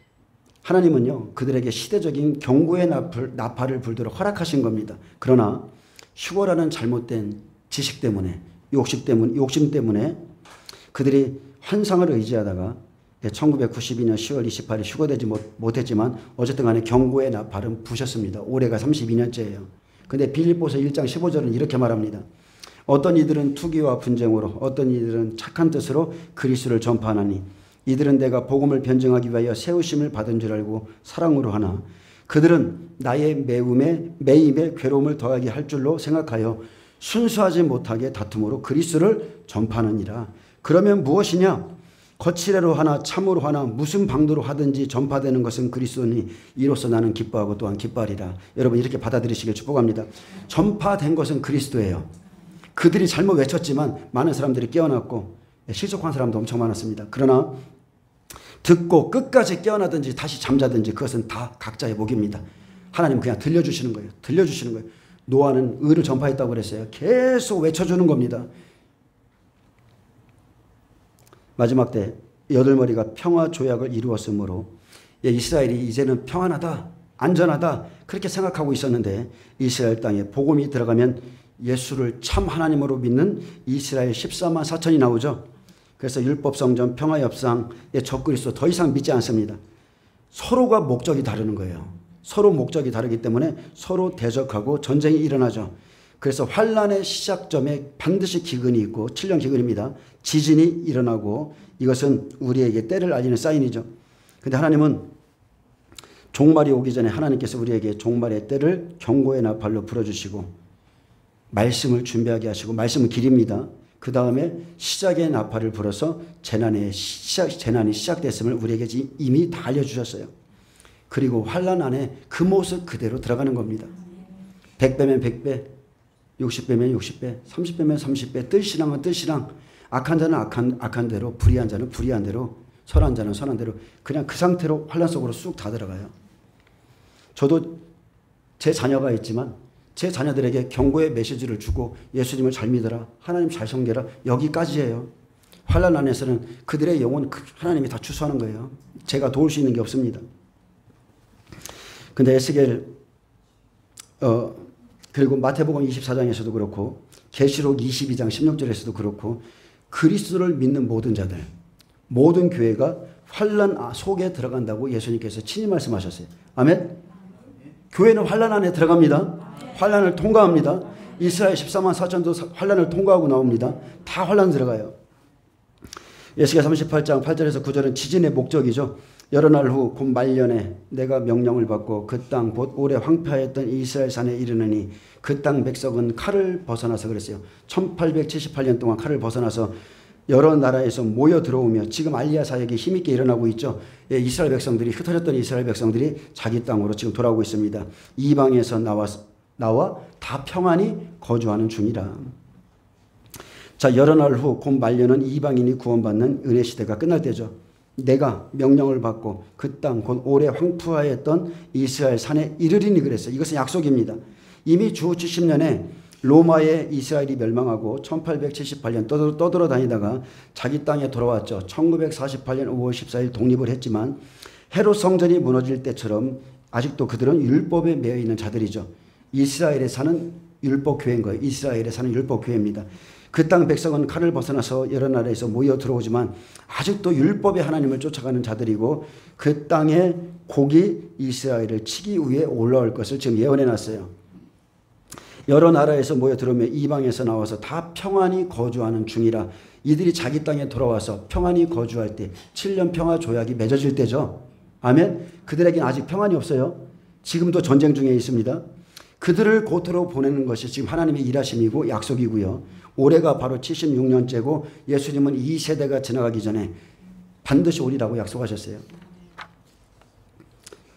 하나님은요 그들에게 시대적인 경고의 나팔을 불도록 허락하신 겁니다. 그러나 휴거라는 잘못된 지식 때문에 욕심 때문에 그들이 환상을 의지하다가 1992년 10월 28일 휴거되지 못했지만 어쨌든 간에 경고의 나팔은 부셨습니다. 올해가 32년째예요. 근데 빌립보서 1장 15절은 이렇게 말합니다. 어떤 이들은 투기와 분쟁으로 어떤 이들은 착한 뜻으로 그리스도를 전파하나니 이들은 내가 복음을 변증하기 위하여 세우심을 받은 줄 알고 사랑으로 하나 그들은 나의 매임에 괴로움을 더하게 할 줄로 생각하여 순수하지 못하게 다툼으로 그리스도를 전파하느니라. 그러면 무엇이냐? 거칠애로 하나 참으로 하나 무슨 방도로 하든지 전파되는 것은 그리스도니 이로써 나는 기뻐하고 또한 기뻐하리라. 여러분 이렇게 받아들이시길 축복합니다. 전파된 것은 그리스도예요. 그들이 잘못 외쳤지만 많은 사람들이 깨어났고 실족한 사람도 엄청 많았습니다. 그러나 듣고 끝까지 깨어나든지 다시 잠자든지 그것은 다 각자의 목입니다. 하나님 그냥 들려주시는 거예요. 들려주시는 거예요. 노아는 의를 전파했다고 그랬어요. 계속 외쳐주는 겁니다. 마지막 때 여덟머리가 평화 조약을 이루었으므로 이스라엘이 이제는 평안하다, 안전하다 그렇게 생각하고 있었는데 이스라엘 땅에 복음이 들어가면 예수를 참 하나님으로 믿는 이스라엘 14만 4천이 나오죠. 그래서 율법성전, 평화협상의 적그리스도 더 이상 믿지 않습니다. 서로가 목적이 다르는 거예요. 서로 목적이 다르기 때문에 서로 대적하고 전쟁이 일어나죠. 그래서 환란의 시작점에 반드시 기근이 있고 7년 기근입니다. 지진이 일어나고 이것은 우리에게 때를 알리는 사인이죠. 그런데 하나님은 종말이 오기 전에 하나님께서 우리에게 종말의 때를 경고의 나팔로 불어주시고 말씀을 준비하게 하시고 말씀은 길입니다. 그 다음에 시작의 나팔을 불어서 재난이 시작됐음을 우리에게 이미 다 알려주셨어요. 그리고 환란 안에 그 모습 그대로 들어가는 겁니다. 100배면 100배, 60배면 60배, 30배면 30배, 뜰신앙은 뜰신앙, 악한 자는 악한 대로, 불의한 자는 불의한 대로, 선한 자는 선한 대로 그냥 그 상태로 환란 속으로 쑥 다 들어가요. 저도 제 자녀가 있지만 제 자녀들에게 경고의 메시지를 주고 예수님을 잘 믿어라, 하나님 잘 섬겨라, 여기까지예요. 환란 안에서는 그들의 영혼 하나님이 다 추수하는 거예요. 제가 도울 수 있는 게 없습니다. 근데 에스겔 그리고 마태복음 24장에서도 그렇고 계시록 22장 16절에서도 그렇고 그리스도를 믿는 모든 자들, 모든 교회가 환란 속에 들어간다고 예수님께서 친히 말씀하셨어요. 아멘. 교회는 환란 안에 들어갑니다. 환란을 통과합니다. 이스라엘 14만 4천도 환란을 통과하고 나옵니다. 다 환란 들어가요. 에스겔 38장 8절에서 9절은 지진의 목적이죠. 여러 날 후 곧 말년에 내가 명령을 받고 그 땅 곧 오래 황폐하였던 이스라엘 산에 이르느니 그 땅 백성은 칼을 벗어나서 그랬어요. 1878년 동안 칼을 벗어나서 여러 나라에서 모여 들어오며 지금 알리야 사역이 힘있게 일어나고 있죠. 예, 이스라엘 백성들이 흩어졌던 이스라엘 백성들이 자기 땅으로 지금 돌아오고 있습니다. 이방에서 나와 다 평안히 거주하는 중이라. 자, 여러 날 후 곧 말년은 이방인이 구원받는 은혜 시대가 끝날 때죠. 내가 명령을 받고 그 땅 곧 오래 황폐하였던 이스라엘 산에 이르리니 그랬어요. 이것은 약속입니다. 이미 주 70년에 로마의 이스라엘이 멸망하고 1878년 떠돌아다니다가 자기 땅에 돌아왔죠. 1948년 5월 14일 독립을 했지만 헤롯 성전이 무너질 때처럼 아직도 그들은 율법에 매여 있는 자들이죠. 이스라엘에 사는 율법교회인 거예요. 이스라엘에 사는 율법교회입니다. 그 땅 백성은 칼을 벗어나서 여러 나라에서 모여 들어오지만 아직도 율법의 하나님을 쫓아가는 자들이고 그 땅에 곡이 이스라엘을 치기 위해 올라올 것을 지금 예언해 놨어요. 여러 나라에서 모여 들어오면 이방에서 나와서 다 평안히 거주하는 중이라. 이들이 자기 땅에 돌아와서 평안히 거주할 때 7년 평화 조약이 맺어질 때죠. 아멘. 그들에게는 아직 평안이 없어요. 지금도 전쟁 중에 있습니다. 그들을 곧으로 보내는 것이 지금 하나님의 일하심이고 약속이고요. 올해가 바로 76년째고 예수님은 이 세대가 지나가기 전에 반드시 오리라고 약속하셨어요.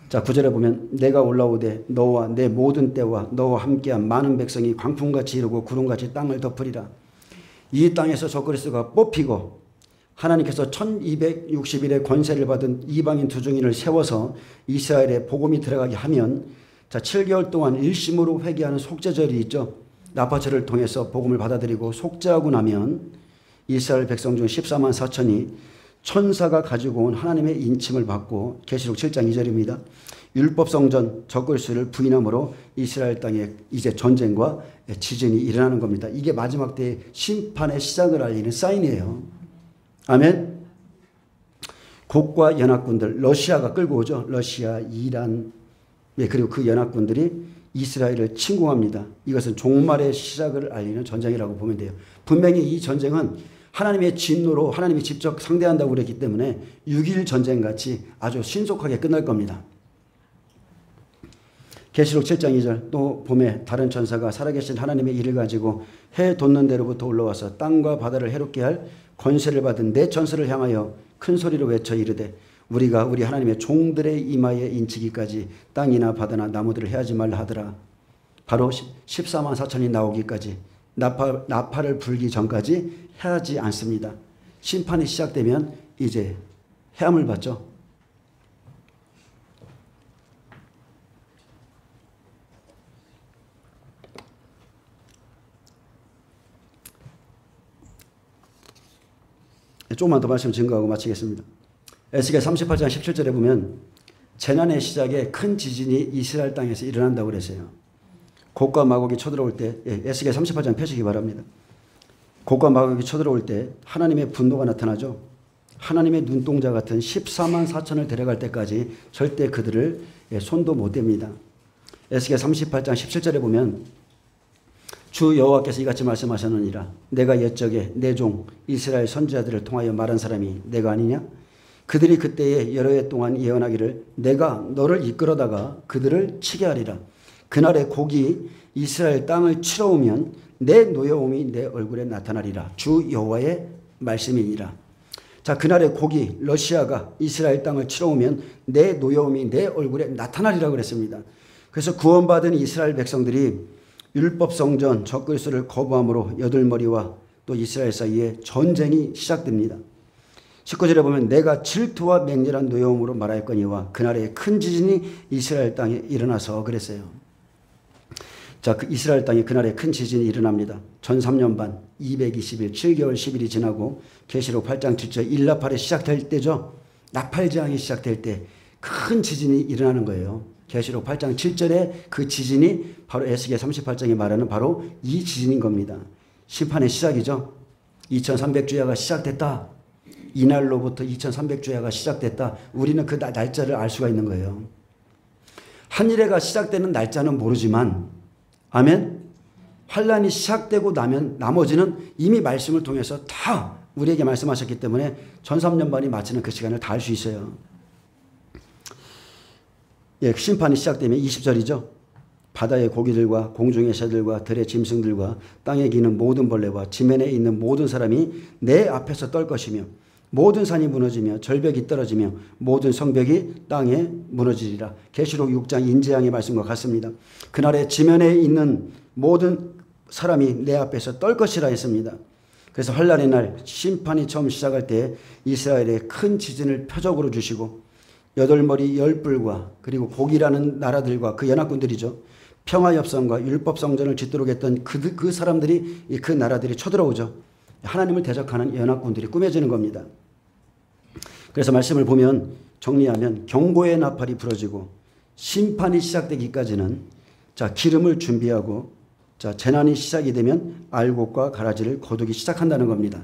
자, 9절에 보면 내가 올라오되 너와 내 모든 때와 너와 함께한 많은 백성이 광풍같이 이르고 구름같이 땅을 덮으리라. 이 땅에서 적그리스도가 뽑히고 하나님께서 1260일의 권세를 받은 이방인 두 증인을 세워서 이스라엘에 복음이 들어가게 하면 자, 7개월 동안 일심으로 회개하는 속죄절이 있죠. 나파절을 통해서 복음을 받아들이고 속죄하고 나면 이스라엘 백성 중 14만 4천이 천사가 가지고 온 하나님의 인침을 받고 계시록 7장 2절입니다. 율법성전 적그리스도를 부인함으로 이스라엘 땅에 이제 전쟁과 지진이 일어나는 겁니다. 이게 마지막 때의 심판의 시작을 알리는 사인이에요. 아멘. 곡과 연합군들 러시아가 끌고 오죠. 러시아, 이란 그리고 그 연합군들이 이스라엘을 침공합니다. 이것은 종말의 시작을 알리는 전쟁이라고 보면 돼요. 분명히 이 전쟁은 하나님의 진노로 하나님이 직접 상대한다고 그랬기 때문에 6.1 전쟁같이 아주 신속하게 끝날 겁니다. 계시록 7장 2절 또 봄에 다른 천사가 살아계신 하나님의 일을 가지고 해 돋는 데로부터 올라와서 땅과 바다를 해롭게 할 권세를 받은 내 천사를 향하여 큰 소리로 외쳐 이르되 우리가 우리 하나님의 종들의 이마에 인치기까지 땅이나 바다나 나무들을 해하지 말라 하더라. 바로 14만 4천이 나오기까지 나팔을 불기 전까지 해하지 않습니다. 심판이 시작되면 이제 해함을 받죠. 조금만 더 말씀 증거하고 마치겠습니다. 에스겔 38장 17절에 보면 재난의 시작에 큰 지진이 이스라엘 땅에서 일어난다고 그랬어요. 곡과 마곡이 쳐들어올 때 에스겔 38장 펴시기 바랍니다. 곡과 마곡이 쳐들어올 때 하나님의 분노가 나타나죠. 하나님의 눈동자 같은 14만 4천을 데려갈 때까지 절대 그들을 손도 못 댑니다. 에스겔 38장 17절에 보면 주 여호와께서 이같이 말씀하셨느니라. 내가 옛적에 내 종 이스라엘 선지자들을 통하여 말한 사람이 내가 아니냐? 그들이 그때에 여러 해 동안 예언하기를 내가 너를 이끌어다가 그들을 치게 하리라. 그날의 곡이 이스라엘 땅을 치러오면 내 노여움이 내 얼굴에 나타나리라. 주 여호와의 말씀이니라. 자, 그날의 곡이 러시아가 이스라엘 땅을 치러오면 내 노여움이 내 얼굴에 나타나리라 그랬습니다. 그래서 구원받은 이스라엘 백성들이 율법 성전 적그리스도를 거부함으로 여덟머리와 또 이스라엘 사이에 전쟁이 시작됩니다. 19절에 보면 내가 질투와 맹렬한 노여움으로 말하였거니와 그날에 큰 지진이 이스라엘 땅에 일어나서 그랬어요. 자, 그 이스라엘 땅에 그날에 큰 지진이 일어납니다. 전 3년 반 220일 7개월 10일이 지나고 계시록 8장 7절 일나팔이 시작될 때죠. 나팔재앙이 시작될 때 큰 지진이 일어나는 거예요. 계시록 8장 7절에 그 지진이 바로 에스겔 38장이 말하는 바로 이 지진인 겁니다. 심판의 시작이죠. 2300주야가 시작됐다. 이날로부터 2300주야가 시작됐다. 우리는 그 날짜를 알 수가 있는 거예요. 한 일회가 시작되는 날짜는 모르지만 아멘. 환란이 시작되고 나면 나머지는 이미 말씀을 통해서 다 우리에게 말씀하셨기 때문에 전 3년 반이 마치는 그 시간을 다 알 수 있어요. 예, 심판이 시작되면 20절이죠. 바다의 고기들과 공중의 새들과 들의 짐승들과 땅에 기는 모든 벌레와 지면에 있는 모든 사람이 내 앞에서 떨 것이며 모든 산이 무너지며 절벽이 떨어지며 모든 성벽이 땅에 무너지리라. 계시록 6장 인재양의 말씀과 같습니다. 그날에 지면에 있는 모든 사람이 내 앞에서 떨 것이라 했습니다. 그래서 환란의 날 심판이 처음 시작할 때 이스라엘에 큰 지진을 표적으로 주시고 여덟머리 열불과 그리고 곡이라는 나라들과 그 연합군들이죠. 평화협상과 율법성전을 짓도록 했던 그 사람들이 그 나라들이 쳐들어오죠. 하나님을 대적하는 연합군들이 꾸며지는 겁니다. 그래서 말씀을 보면 정리하면 경고의 나팔이 부러지고 심판이 시작되기까지는 자 기름을 준비하고 자 재난이 시작이 되면 알곡과 가라지를 거두기 시작한다는 겁니다.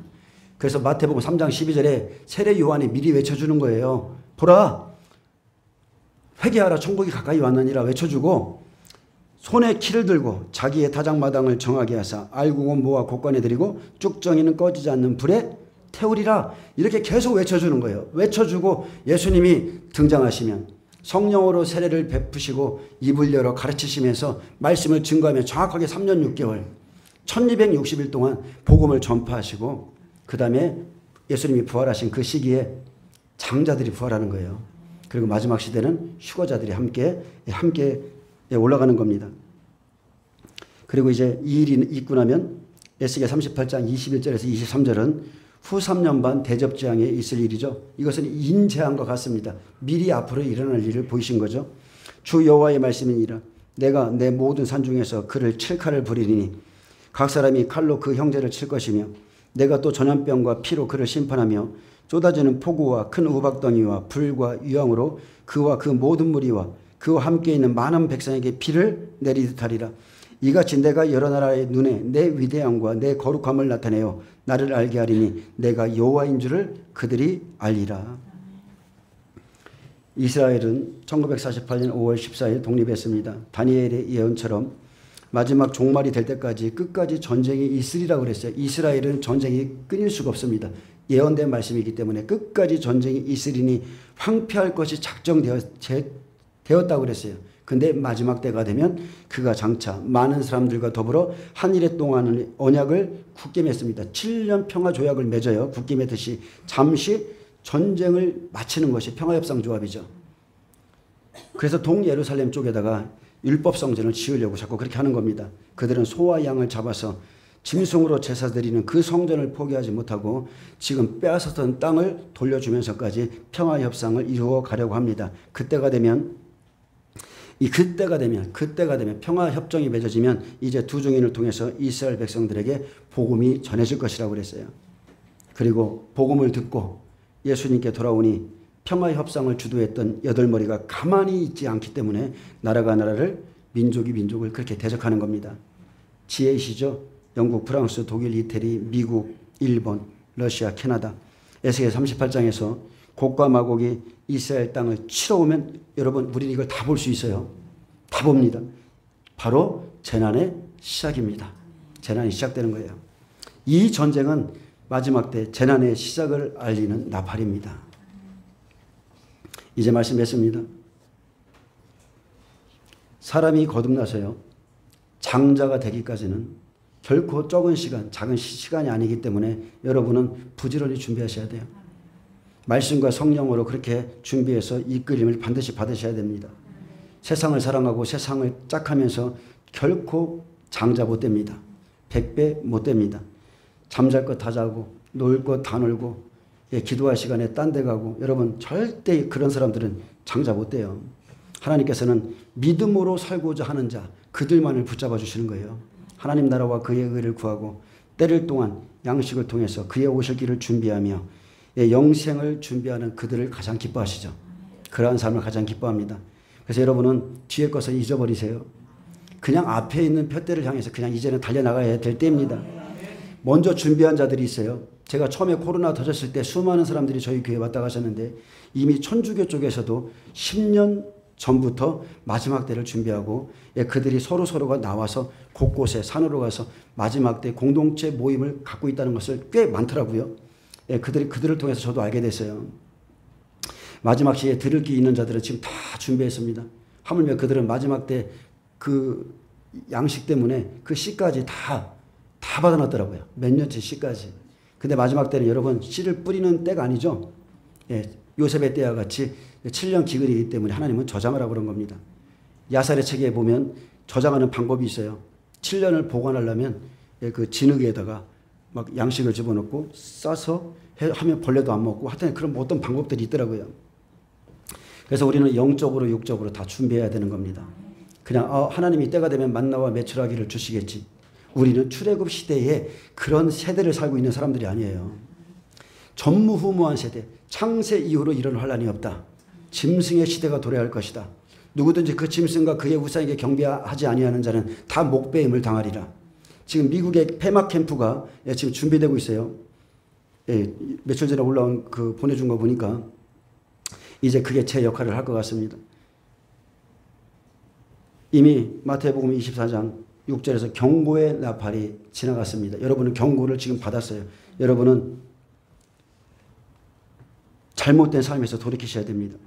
그래서 마태복음 3장 12절에 세례 요한이 미리 외쳐주는 거예요. 보라 회개하라 천국이 가까이 왔느니라 외쳐주고 손에 키를 들고 자기의 타작마당을 정하게 하사 알곡은 모아 곳간에 들이고 쭉정이는 꺼지지 않는 불에 태우리라. 이렇게 계속 외쳐주는 거예요. 외쳐주고 예수님이 등장하시면 성령으로 세례를 베푸시고 입을 열어 가르치시면서 말씀을 증거하며 정확하게 3년 6개월 1260일 동안 복음을 전파하시고 그 다음에 예수님이 부활하신 그 시기에 장자들이 부활하는 거예요. 그리고 마지막 시대는 휴거자들이 함께 올라가는 겁니다. 그리고 이제 이 일이 있고 나면 에스겔 38장 21절에서 23절은 후 3년 반 대접재앙에 있을 일이죠. 이것은 인재앙과 같습니다. 미리 앞으로 일어날 일을 보이신 거죠. 주 여호와의 말씀이니라. 내가 내 모든 산 중에서 그를 칠 칼을 부리리니 각 사람이 칼로 그 형제를 칠 것이며 내가 또 전염병과 피로 그를 심판하며 쏟아지는 폭우와 큰 우박덩이와 불과 유황으로 그와 그 모든 무리와 그와 함께 있는 많은 백성에게 비를 내리듯 하리라. 이같이 내가 여러 나라의 눈에 내 위대함과 내 거룩함을 나타내어 나를 알게 하리니 내가 여호와인 줄을 그들이 알리라. 이스라엘은 1948년 5월 14일 독립했습니다. 다니엘의 예언처럼 마지막 종말이 될 때까지 끝까지 전쟁이 있으리라고 그랬어요. 이스라엘은 전쟁이 끊일 수가 없습니다. 예언된 말씀이기 때문에 끝까지 전쟁이 있으리니 황폐할 것이 작정되었다고 그랬어요. 근데 마지막 때가 되면 그가 장차 많은 사람들과 더불어 한 일해 동안의 언약을 굳게 맺습니다. 7년 평화 조약을 맺어요. 굳게 맺듯이 잠시 전쟁을 마치는 것이 평화협상 조합이죠. 그래서 동예루살렘 쪽에다가 율법성전을 지으려고 자꾸 그렇게 하는 겁니다. 그들은 소와 양을 잡아서 짐승으로 제사 드리는 그 성전을 포기하지 못하고 지금 빼앗았던 땅을 돌려주면서까지 평화협상을 이루어 가려고 합니다. 그때가 되면 평화협정이 맺어지면 이제 두 증인을 통해서 이스라엘 백성들에게 복음이 전해질 것이라고 그랬어요. 그리고 복음을 듣고 예수님께 돌아오니 평화협상을 주도했던 여덟머리가 가만히 있지 않기 때문에 나라가 나라를 민족이 민족을 그렇게 대적하는 겁니다. 지혜이시죠? 영국, 프랑스, 독일, 이태리, 미국, 일본, 러시아, 캐나다. 에스겔 38장에서 곡과 마곡이 이스라엘 땅을 치러오면 여러분 우리는 이걸 다 볼 수 있어요. 다 봅니다. 바로 재난의 시작입니다. 재난이 시작되는 거예요. 이 전쟁은 마지막 때 재난의 시작을 알리는 나팔입니다. 이제 말씀했습니다. 사람이 거듭나서요, 장자가 되기까지는 결코 적은 시간, 작은 시간이 아니기 때문에 여러분은 부지런히 준비하셔야 돼요. 말씀과 성령으로 그렇게 준비해서 이끌림을 반드시 받으셔야 됩니다. 세상을 사랑하고 세상을 짝하면서 결코 장자 못 됩니다. 100배 못 됩니다. 잠잘 것 다 자고 놀 것 다 놀고 기도할 시간에 딴 데 가고, 여러분 절대 그런 사람들은 장자 못 돼요. 하나님께서는 믿음으로 살고자 하는 자, 그들만을 붙잡아 주시는 거예요. 하나님 나라와 그의 의를 구하고 때를 동안 양식을 통해서 그의 오실 길을 준비하며 영생을 준비하는 그들을 가장 기뻐하시죠. 그러한 삶을 가장 기뻐합니다. 그래서 여러분은 뒤에 것을 잊어버리세요. 그냥 앞에 있는 푯대를 향해서 그냥 이제는 달려나가야 될 때입니다. 먼저 준비한 자들이 있어요. 제가 처음에 코로나 터졌을 때 수많은 사람들이 저희 교회에 왔다 가셨는데 이미 천주교 쪽에서도 10년 전부터 마지막 때를 준비하고 그들이 서로가 나와서 곳곳에 산으로 가서 마지막 때 공동체 모임을 갖고 있다는 것을 꽤 많더라고요. 그들을 통해서 저도 알게 됐어요. 마지막 시에 들을 게 있는 자들은 지금 다 준비했습니다. 하물며 그들은 마지막 때 그 양식 때문에 그 씨까지 다 받아놨더라고요. 몇 년째 씨까지. 근데 마지막 때는 여러분 씨를 뿌리는 때가 아니죠. 요셉의 때와 같이 7년 기근이기 때문에 하나님은 저장하라고 그런 겁니다. 야살의 책에 보면 저장하는 방법이 있어요. 7년을 보관하려면 그 진흙에다가 막 양식을 집어넣고 싸서 하면 벌레도 안 먹고 하여튼 그런 어떤 방법들이 있더라고요. 그래서 우리는 영적으로 육적으로 다 준비해야 되는 겁니다. 그냥 하나님이 때가 되면 만나와 메추라기를 주시겠지. 우리는 출애굽 시대에 그런 세대를 살고 있는 사람들이 아니에요. 전무후무한 세대, 창세 이후로 이런 환란이 없다. 짐승의 시대가 도래할 것이다. 누구든지 그 짐승과 그의 우상에게 경배하지 아니하는 자는 다 목배임을 당하리라. 지금 미국의 폐막 캠프가 지금 준비되고 있어요. 며칠 전에 올라온 그 보내준 거 보니까 이제 그게 제 역할을 할 것 같습니다. 이미 마태복음 24장 6절에서 경고의 나팔이 지나갔습니다. 여러분은 경고를 지금 받았어요. 여러분은 잘못된 삶에서 돌이키셔야 됩니다.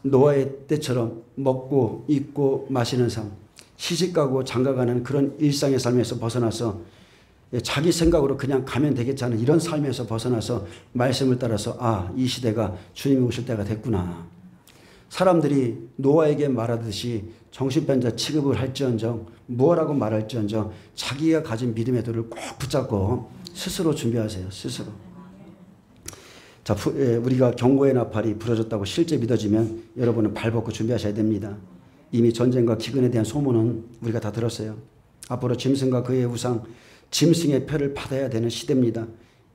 노아의 때처럼 먹고 입고 마시는 삶, 시집가고 장가가는 그런 일상의 삶에서 벗어나서 자기 생각으로 그냥 가면 되겠지 않은 이런 삶에서 벗어나서 말씀을 따라서 이 시대가 주님이 오실 때가 됐구나. 사람들이 노아에게 말하듯이 정신병자 취급을 할지언정 무엇라고 말할지언정 자기가 가진 믿음의 돌을 꼭 붙잡고 스스로 준비하세요. 스스로. 자, 우리가 경고의 나팔이 부러졌다고 실제 믿어지면 여러분은 발벗고 준비하셔야 됩니다. 이미 전쟁과 기근에 대한 소문은 우리가 다 들었어요. 앞으로 짐승과 그의 우상, 짐승의 표를 받아야 되는 시대입니다.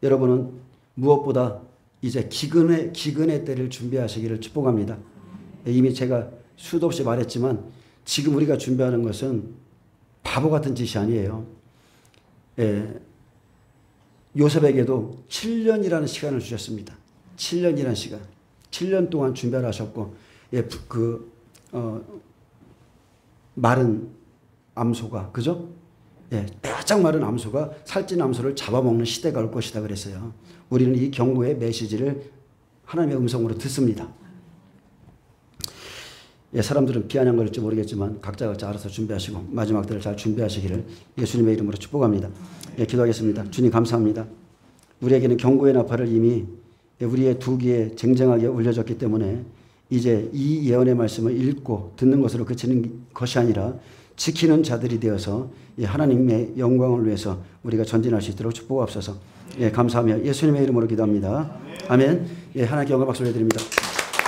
여러분은 무엇보다 이제 기근의 때를 준비하시기를 축복합니다. 이미 제가 수도 없이 말했지만 지금 우리가 준비하는 것은 바보 같은 짓이 아니에요. 요셉에게도 7년이라는 시간을 주셨습니다. 7년이라는 시간. 7년 동안 준비를 하셨고, 마른 암소가, 그죠? 바짝 마른 암소가 살찐 암소를 잡아먹는 시대가 올 것이다 그랬어요. 우리는 이 경고의 메시지를 하나님의 음성으로 듣습니다. 사람들은 비아냥 걸릴지 모르겠지만 각자 알아서 준비하시고 마지막 때를 잘 준비하시기를 예수님의 이름으로 축복합니다. 기도하겠습니다. 주님 감사합니다. 우리에게는 경고의 나팔을 이미 우리의 두 귀에 쟁쟁하게 울려졌기 때문에 이제 이 예언의 말씀을 읽고 듣는 것으로 그치는 것이 아니라 지키는 자들이 되어서 하나님의 영광을 위해서 우리가 전진할 수 있도록 축복하옵소서. 감사하며 예수님의 이름으로 기도합니다. 아멘. 하나님께 영광 박수를 드립니다.